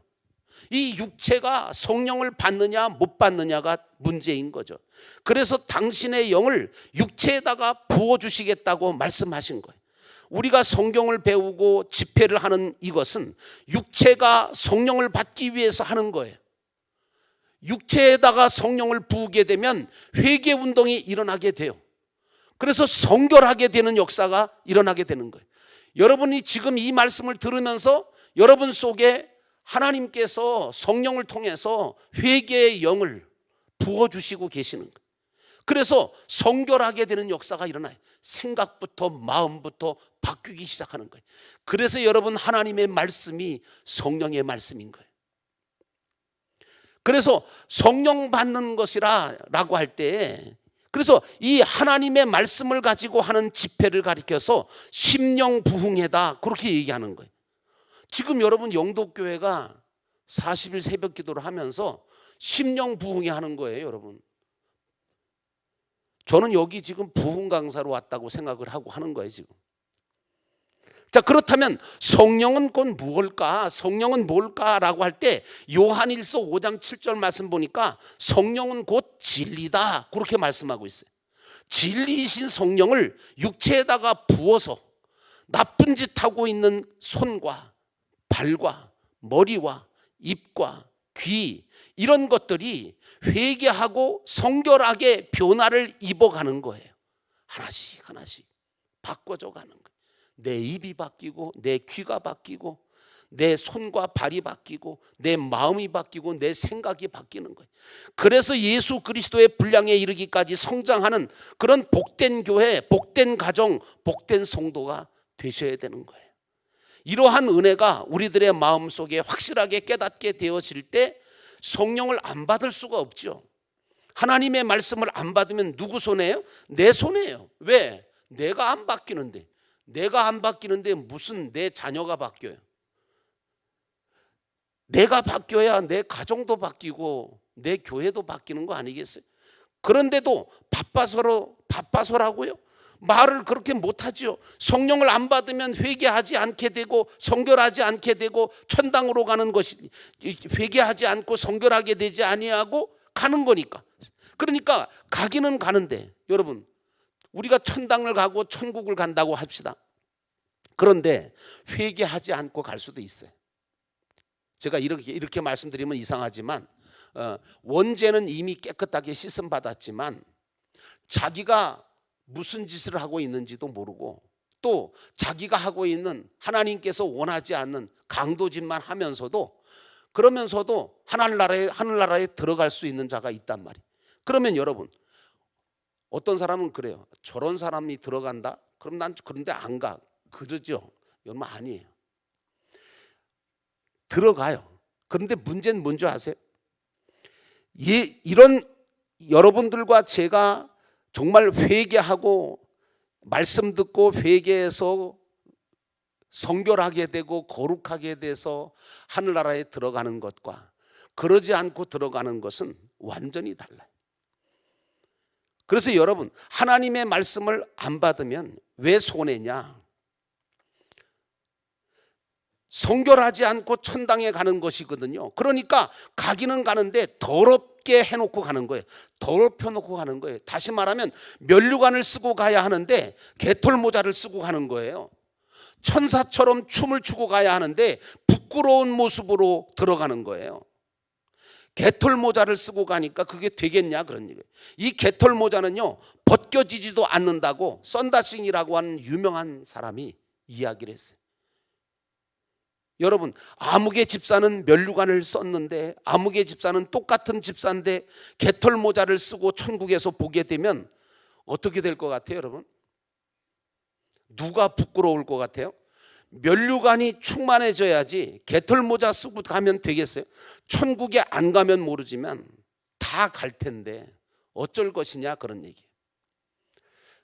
이 육체가 성령을 받느냐 못 받느냐가 문제인 거죠. 그래서 당신의 영을 육체에다가 부어주시겠다고 말씀하신 거예요. 우리가 성경을 배우고 집회를 하는 이것은 육체가 성령을 받기 위해서 하는 거예요. 육체에다가 성령을 부으게 되면 회개 운동이 일어나게 돼요. 그래서 성결하게 되는 역사가 일어나게 되는 거예요. 여러분이 지금 이 말씀을 들으면서 여러분 속에 하나님께서 성령을 통해서 회개의 영을 부어주시고 계시는 거예요. 그래서 성결하게 되는 역사가 일어나요. 생각부터 마음부터 바뀌기 시작하는 거예요. 그래서 여러분 하나님의 말씀이 성령의 말씀인 거예요. 그래서 성령 받는 것이라고 할 때 그래서 이 하나님의 말씀을 가지고 하는 집회를 가리켜서 심령부흥회다 그렇게 얘기하는 거예요. 지금 여러분 영도교회가 40일 새벽 기도를 하면서 심령부흥회 하는 거예요. 여러분 저는 여기 지금 부흥 강사로 왔다고 생각을 하고 하는 거예요 지금. 자 그렇다면 성령은 곧 무엇일까? 성령은 뭘까라고 할 때 요한일서 5장 7절 말씀 보니까 성령은 곧 진리다 그렇게 말씀하고 있어요. 진리이신 성령을 육체에다가 부어서 나쁜 짓 하고 있는 손과 발과 머리와 입과 귀 이런 것들이 회개하고 성결하게 변화를 입어가는 거예요. 하나씩 하나씩 바꿔져 가는 거예요. 내 입이 바뀌고 내 귀가 바뀌고 내 손과 발이 바뀌고 내 마음이 바뀌고 내 생각이 바뀌는 거예요. 그래서 예수 그리스도의 분량에 이르기까지 성장하는 그런 복된 교회, 복된 가정, 복된 성도가 되셔야 되는 거예요. 이러한 은혜가 우리들의 마음속에 확실하게 깨닫게 되어질 때 성령을 안 받을 수가 없죠. 하나님의 말씀을 안 받으면 누구 손해예요? 내 손해예요. 왜? 내가 안 바뀌는데. 내가 안 바뀌는데 무슨 내 자녀가 바뀌어요? 내가 바뀌어야 내 가정도 바뀌고 내 교회도 바뀌는 거 아니겠어요? 그런데도 바빠서라고요? 말을 그렇게 못하지요. 성령을 안 받으면 회개하지 않게 되고 성결하지 않게 되고 천당으로 가는 것이 회개하지 않고 성결하게 되지 아니하고 가는 거니까. 그러니까 가기는 가는데 여러분 우리가 천당을 가고 천국을 간다고 합시다. 그런데 회개하지 않고 갈 수도 있어요. 제가 이렇게 말씀드리면 이상하지만 원죄는 이미 깨끗하게 씻음 받았지만 자기가 무슨 짓을 하고 있는지도 모르고 또 자기가 하고 있는 하나님께서 원하지 않는 강도짓만 하면서도 그러면서도 하늘나라에 들어갈 수 있는 자가 있단 말이에요. 그러면 여러분 어떤 사람은 그래요. 저런 사람이 들어간다? 그럼 난 그런데 안 가. 그러죠? 여러분 아니에요. 들어가요. 그런데 문제는 뭔지 아세요? 이런 여러분들과 제가 정말 회개하고 말씀 듣고 회개해서 성결하게 되고 거룩하게 돼서 하늘나라에 들어가는 것과 그러지 않고 들어가는 것은 완전히 달라요. 그래서 여러분 하나님의 말씀을 안 받으면 왜 손해냐? 성결하지 않고 천당에 가는 것이거든요. 그러니까 가기는 가는데 더럽게 해놓고 가는 거예요. 더럽혀 놓고 가는 거예요. 다시 말하면 면류관을 쓰고 가야 하는데 개털 모자를 쓰고 가는 거예요. 천사처럼 춤을 추고 가야 하는데 부끄러운 모습으로 들어가는 거예요. 개털 모자를 쓰고 가니까 그게 되겠냐 그런 얘기예요. 이 개털 모자는요 벗겨지지도 않는다고 썬다싱이라고 하는 유명한 사람이 이야기를 했어요. 여러분, 아무개 집사는 면류관을 썼는데, 아무개 집사는 똑같은 집사인데 개털 모자를 쓰고 천국에서 보게 되면 어떻게 될 것 같아요, 여러분? 누가 부끄러울 것 같아요? 면류관이 충만해져야지 개털 모자 쓰고 가면 되겠어요? 천국에 안 가면 모르지만 다 갈 텐데 어쩔 것이냐, 그런 얘기.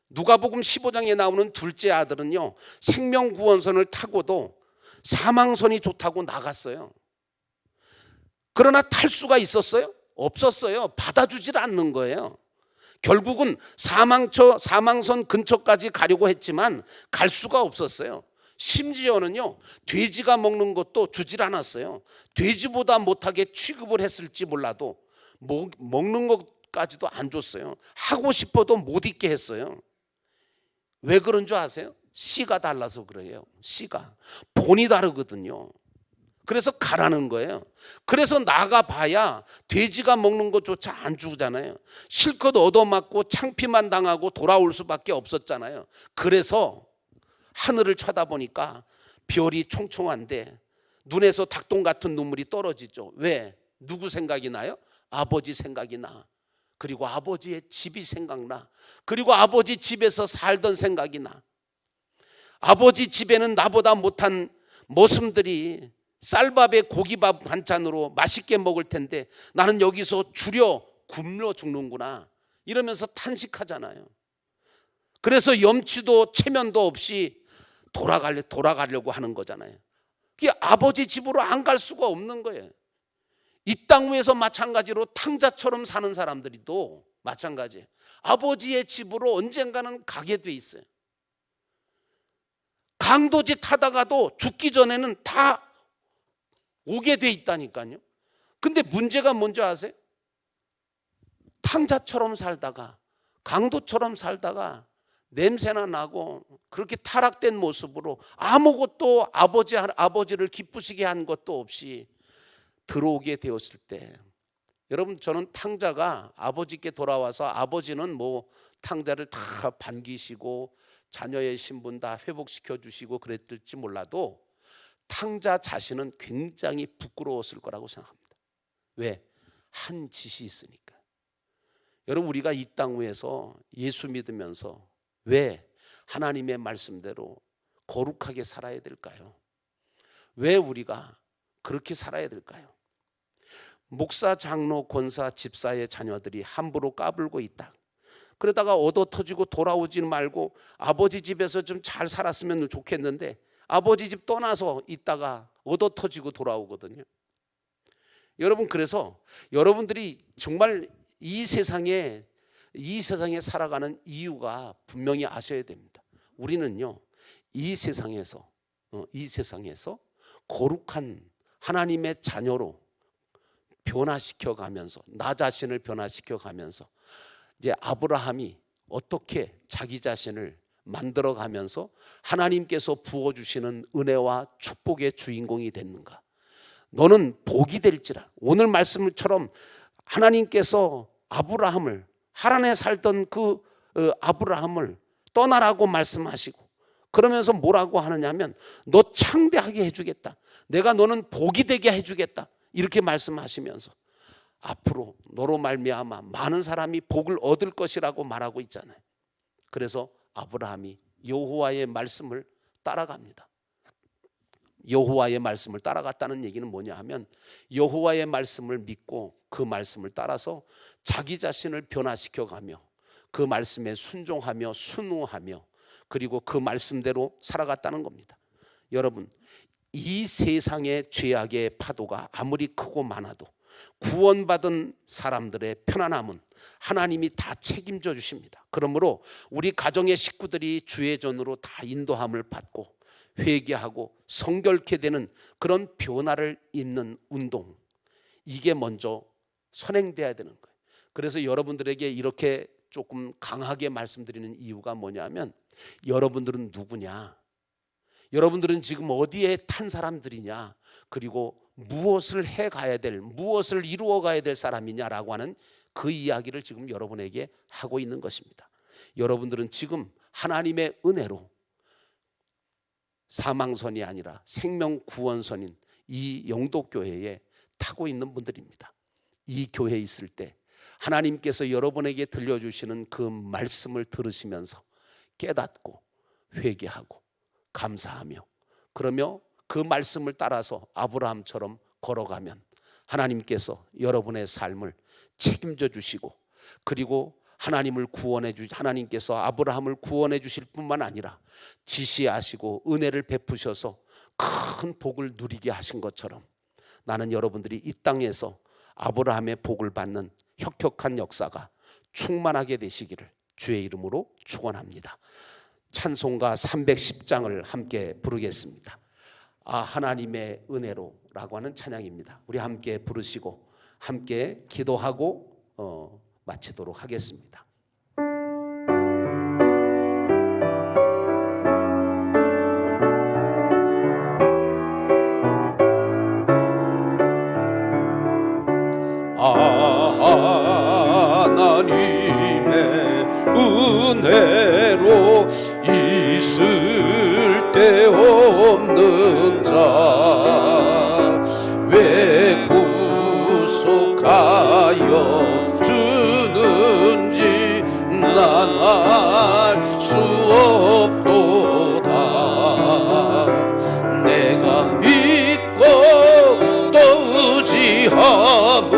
누가복음 15장에 나오는 둘째 아들은요, 생명구원선을 타고도 사망선이 좋다고 나갔어요. 그러나 탈 수가 있었어요? 없었어요. 받아주질 않는 거예요. 결국은 사망선 근처까지 가려고 했지만 갈 수가 없었어요. 심지어는요, 돼지가 먹는 것도 주질 않았어요. 돼지보다 못하게 취급을 했을지 몰라도 먹는 것까지도 안 줬어요. 하고 싶어도 못 있게 했어요. 왜 그런 줄 아세요? 씨가 달라서 그래요. 씨가 본이 다르거든요. 그래서 가라는 거예요. 그래서 나가봐야 돼지가 먹는 것조차 안 주잖아요. 실컷 얻어맞고 창피만 당하고 돌아올 수밖에 없었잖아요. 그래서 하늘을 쳐다보니까 별이 총총한데 눈에서 닭똥 같은 눈물이 떨어지죠. 왜? 누구 생각이 나요? 아버지 생각이 나. 그리고 아버지의 집이 생각나. 그리고 아버지 집에서 살던 생각이 나. 아버지 집에는 나보다 못한 모습들이 쌀밥에 고기밥 반찬으로 맛있게 먹을 텐데 나는 여기서 줄여 굶어 죽는구나, 이러면서 탄식하잖아요. 그래서 염치도 체면도 없이 돌아가려고 하는 거잖아요. 그게 아버지 집으로 안 갈 수가 없는 거예요. 이 땅 위에서 마찬가지로 탕자처럼 사는 사람들이도 마찬가지예요. 아버지의 집으로 언젠가는 가게 돼 있어요. 강도짓 하다가도 죽기 전에는 다 오게 돼 있다니까요. 근데 문제가 뭔지 아세요? 탕자처럼 살다가 강도처럼 살다가 냄새나 나고 그렇게 타락된 모습으로 아무것도 아버지를 기쁘시게 한 것도 없이 들어오게 되었을 때, 여러분, 저는 탕자가 아버지께 돌아와서 아버지는 탕자를 다 반기시고 자녀의 신분 다 회복시켜 주시고 그랬을지 몰라도 탕자 자신은 굉장히 부끄러웠을 거라고 생각합니다. 왜? 한 짓이 있으니까. 여러분, 우리가 이 땅 위에서 예수 믿으면서 왜 하나님의 말씀대로 거룩하게 살아야 될까요? 왜 우리가 그렇게 살아야 될까요? 목사, 장로, 권사, 집사의 자녀들이 함부로 까불고 있다. 그러다가 얻어 터지고 돌아오지 말고 아버지 집에서 좀 잘 살았으면 좋겠는데 아버지 집 떠나서 있다가 얻어 터지고 돌아오거든요. 여러분, 그래서 여러분들이 정말 이 세상에 살아가는 이유가 분명히 아셔야 됩니다. 우리는요, 이 세상에서 거룩한 하나님의 자녀로 변화시켜 가면서, 나 자신을 변화시켜 가면서, 이제 아브라함이 어떻게 자기 자신을 만들어 가면서 하나님께서 부어주시는 은혜와 축복의 주인공이 됐는가. 너는 복이 될지라. 오늘 말씀처럼 하나님께서 아브라함을, 하란에 살던 그 아브라함을 떠나라고 말씀하시고, 그러면서 뭐라고 하느냐면 너 창대하게 해주겠다, 내가 너는 복이 되게 해주겠다, 이렇게 말씀하시면서 앞으로 너로 말미암아 많은 사람이 복을 얻을 것이라고 말하고 있잖아요. 그래서 아브라함이 여호와의 말씀을 따라갑니다. 여호와의 말씀을 따라갔다는 얘기는 뭐냐 하면 여호와의 말씀을 믿고 그 말씀을 따라서 자기 자신을 변화시켜 가며 그 말씀에 순종하며 순응하며 그리고 그 말씀대로 살아갔다는 겁니다. 여러분, 이 세상의 죄악의 파도가 아무리 크고 많아도 구원받은 사람들의 편안함은 하나님이 다 책임져 주십니다. 그러므로 우리 가정의 식구들이 주의 전으로 다 인도함을 받고 회개하고 성결케 되는 그런 변화를 잇는 운동, 이게 먼저 선행돼야 되는 거예요. 그래서 여러분들에게 이렇게 조금 강하게 말씀드리는 이유가 뭐냐면, 여러분들은 누구냐, 여러분들은 지금 어디에 탄 사람들이냐, 그리고 무엇을 해가야 될, 무엇을 이루어가야 될 사람이냐라고 하는 그 이야기를 지금 여러분에게 하고 있는 것입니다. 여러분들은 지금 하나님의 은혜로 사망선이 아니라 생명구원선인 이 영도교회에 타고 있는 분들입니다. 이 교회에 있을 때 하나님께서 여러분에게 들려주시는 그 말씀을 들으시면서 깨닫고 회개하고 감사하며, 그러며 그 말씀을 따라서 아브라함처럼 걸어가면 하나님께서 여러분의 삶을 책임져 주시고, 그리고 하나님께서 아브라함을 구원해 주실 뿐만 아니라 지시하시고 은혜를 베푸셔서 큰 복을 누리게 하신 것처럼, 나는 여러분들이 이 땅에서 아브라함의 복을 받는 혁혁한 역사가 충만하게 되시기를 주의 이름으로 축원합니다. 찬송가 310장을 함께 부르겠습니다. 하나님의 은혜로라고 하는 찬양입니다. 우리 함께 부르시고 함께 기도하고 마치도록 하겠습니다. 하나님의 은혜로 있을 데 없는 자 왜 구속하여 주는지 난 알 수 없도다. 내가 믿고 또 의지함은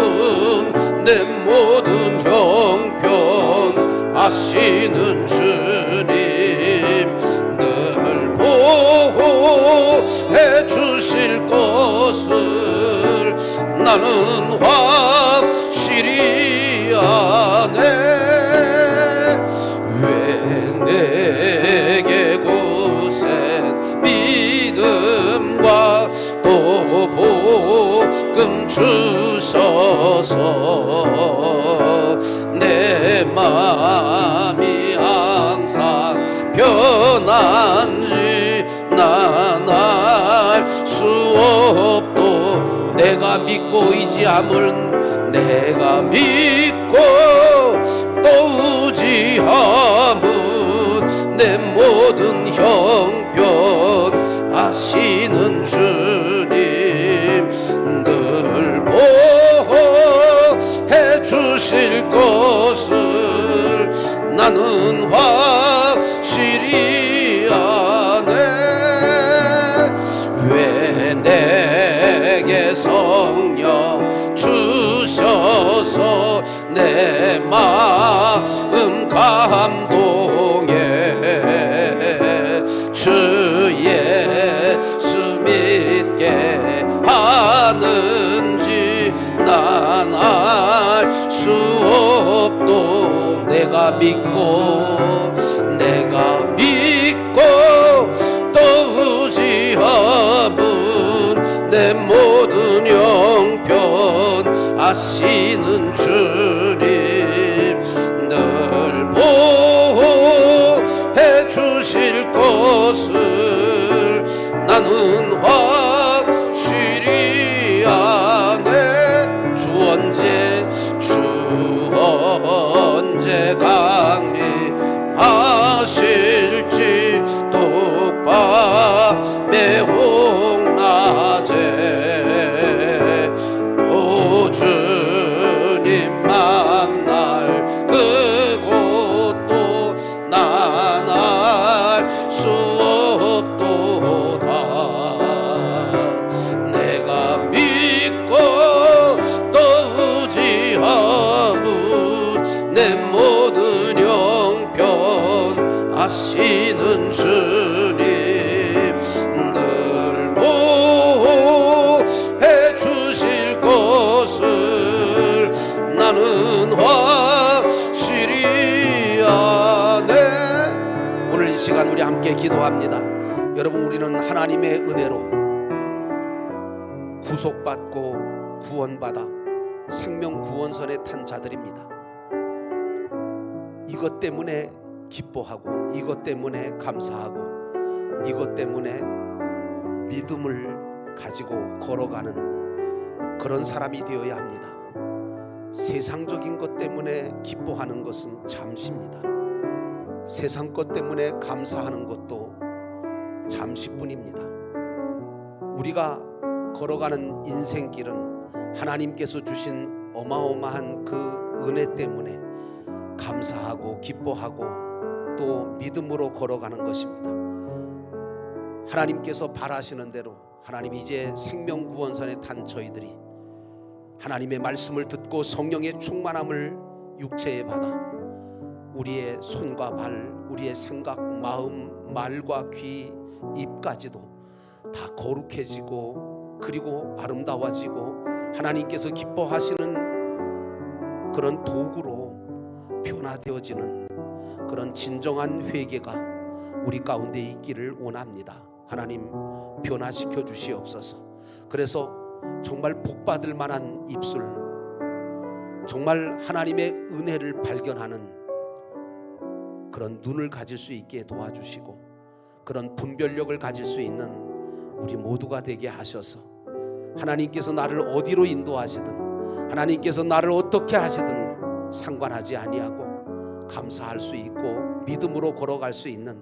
내 모든 형편 아시는 주님 늘 보호해 주실 것을 나는 확실히 아네. 왜 내게 굳센 믿음과 또 복음 주셔서 내 마음이 항상 편한지 난 알 수 없도. 내가 믿고 의지함은 내가 믿고 또 의지함은 내 모든 형편 아시는 주님 늘 보호해 주실 것을 나는 확실히 아네. 왜 내게 성령 주셔서 내 마음 감동해 주 예수 믿게 하는지 난 알 수 없도. 내가 믿고 또 의지함은 내 모든 형편 아시는 주님 늘 보호해 주실 것을 나는 확실히 아네. 주 언제 강림하실지 독밤의 홍낮에 오 주님 만날 그곳도 난 알 수 없도다. 내가 믿고 또 의지함은 내 모든 형편 아시는 주님 늘 보호해 주실 것을 나는 확실히 아네. 오늘 이 시간 우리 함께 기도합니다. 여러분, 우리는 하나님의 은혜로 구속받고 구원받아 생명구원선에 탄 자들입니다. 이것 때문에 기뻐하고, 이것 때문에 감사하고, 이것 때문에 믿음을 가지고 걸어가는 그런 사람이 되어야 합니다. 세상적인 것 때문에 기뻐하는 것은 잠시입니다. 세상 것 때문에 감사하는 것도 잠시뿐입니다. 우리가 걸어가는 인생길은 하나님께서 주신 어마어마한 그 은혜 때문에 감사하고 기뻐하고 또 믿음으로 걸어가는 것입니다. 하나님께서 바라시는 대로 하나님 이제 생명구원선에 탄 저희들이 하나님의 말씀을 듣고 성령의 충만함을 육체에 받아 우리의 손과 발, 우리의 생각, 마음, 말과 귀, 입까지도 다 거룩해지고 그리고 아름다워지고 하나님께서 기뻐하시는 그런 도구로 변화되어지는 그런 진정한 회개가 우리 가운데 있기를 원합니다. 하나님 변화시켜 주시옵소서. 그래서 정말 복받을 만한 입술, 정말 하나님의 은혜를 발견하는 그런 눈을 가질 수 있게 도와주시고 그런 분별력을 가질 수 있는 우리 모두가 되게 하셔서 하나님께서 나를 어디로 인도하시든 하나님께서 나를 어떻게 하시든 상관하지 아니하고 감사할 수 있고 믿음으로 걸어갈 수 있는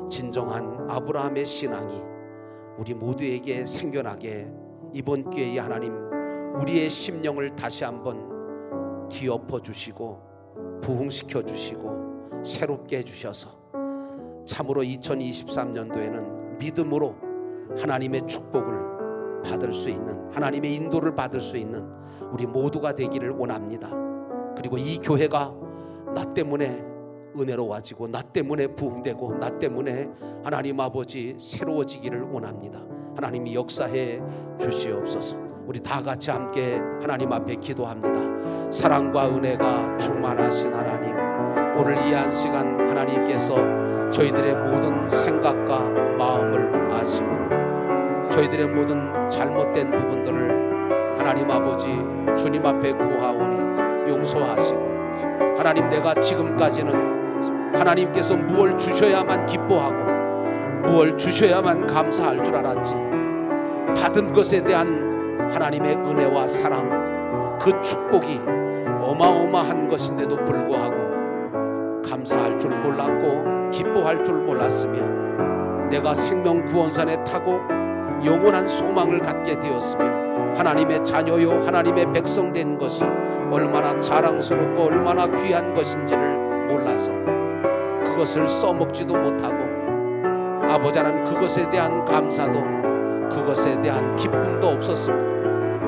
진정한 아브라함의 신앙이 우리 모두에게 생겨나게 이번 기회에 하나님 우리의 심령을 다시 한번 뒤엎어 주시고 부흥시켜 주시고 새롭게 해주셔서 참으로 2023년도에는 믿음으로 하나님의 축복을 받을 수 있는 하나님의 인도를 받을 수 있는 우리 모두가 되기를 원합니다. 그리고 이 교회가 나 때문에 은혜로워지고 나 때문에 부흥되고 나 때문에 하나님 아버지 새로워지기를 원합니다. 하나님이 역사해 주시옵소서. 우리 다 같이 함께 하나님 앞에 기도합니다. 사랑과 은혜가 충만하신 하나님, 오늘 이 한 시간 하나님께서 저희들의 모든 생각과 마음을 아시고 저희들의 모든 잘못된 부분들을 하나님 아버지 주님 앞에 구하오니 용서하시고 하나님 내가 지금까지는 하나님께서 무엇을 주셔야만 기뻐하고 무엇을 주셔야만 감사할 줄 알았지 받은 것에 대한 하나님의 은혜와 사랑 그 축복이 어마어마한 것인데도 불구하고 감사할 줄 몰랐고 기뻐할 줄 몰랐으며 내가 생명구원선에 타고 영원한 소망을 갖게 되었으며 하나님의 자녀요 하나님의 백성 된 것이 얼마나 자랑스럽고 얼마나 귀한 것인지를 몰라서 그것을 써먹지도 못하고 아버지 하나님 그것에 대한 감사도 그것에 대한 기쁨도 없었습니다.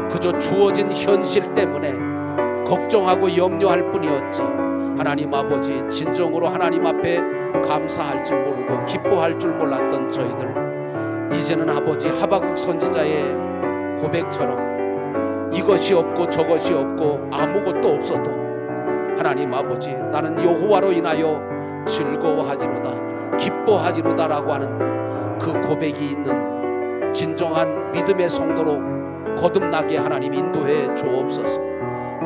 그저 주어진 현실 때문에 걱정하고 염려할 뿐이었지 하나님 아버지 진정으로 하나님 앞에 감사할 줄 모르고 기뻐할 줄 몰랐던 저희들 이제는 아버지 하박국 선지자의 고백처럼 이것이 없고 저것이 없고 아무것도 없어도 하나님 아버지 나는 여호와로 인하여 즐거워하리로다 기뻐하리로다 라고 하는 그 고백이 있는 진정한 믿음의 성도로 거듭나게 하나님 인도해 주옵소서.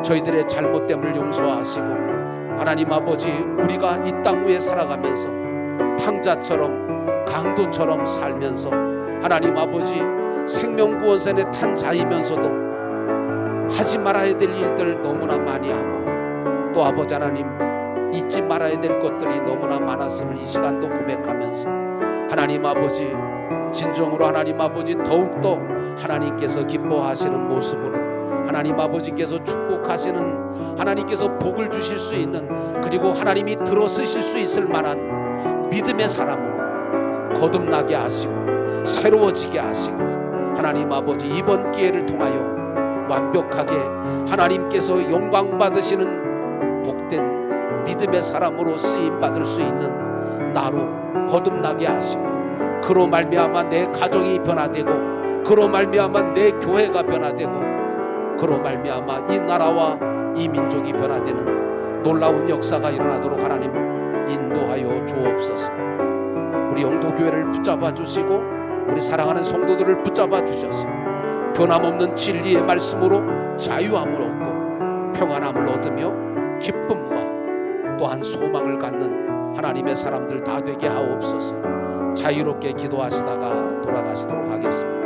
저희들의 잘못됨을 용서하시고 하나님 아버지 우리가 이 땅 위에 살아가면서 탕자처럼 강도처럼 살면서 하나님 아버지 생명구원선에 탄 자이면서도 하지 말아야 될 일들 너무나 많이 하고 또 아버지 하나님 잊지 말아야 될 것들이 너무나 많았음을 이 시간도 고백하면서 하나님 아버지 진정으로 하나님 아버지 더욱더 하나님께서 기뻐하시는 모습으로 하나님 아버지께서 축복하시는 하나님께서 복을 주실 수 있는 그리고 하나님이 들어쓰실 수 있을 만한 믿음의 사람으로 거듭나게 하시고 새로워지게 하시고 하나님 아버지 이번 기회를 통하여 완벽하게 하나님께서 영광 받으시는 복된 믿음의 사람으로 쓰임 받을 수 있는 나로 거듭나게 하시고 그로 말미암아 내 가정이 변화되고 그로 말미암아 내 교회가 변화되고 그로 말미암아 이 나라와 이 민족이 변화되는 놀라운 역사가 일어나도록 하나님 인도하여 주옵소서. 우리 영도교회를 붙잡아 주시고 우리 사랑하는 성도들을 붙잡아 주셔서 변함없는 진리의 말씀으로 자유함을 얻고 평안함을 얻으며 기쁨과 또한 소망을 갖는 하나님의 사람들 다 되게 하옵소서. 자유롭게 기도하시다가 돌아가시도록 하겠습니다.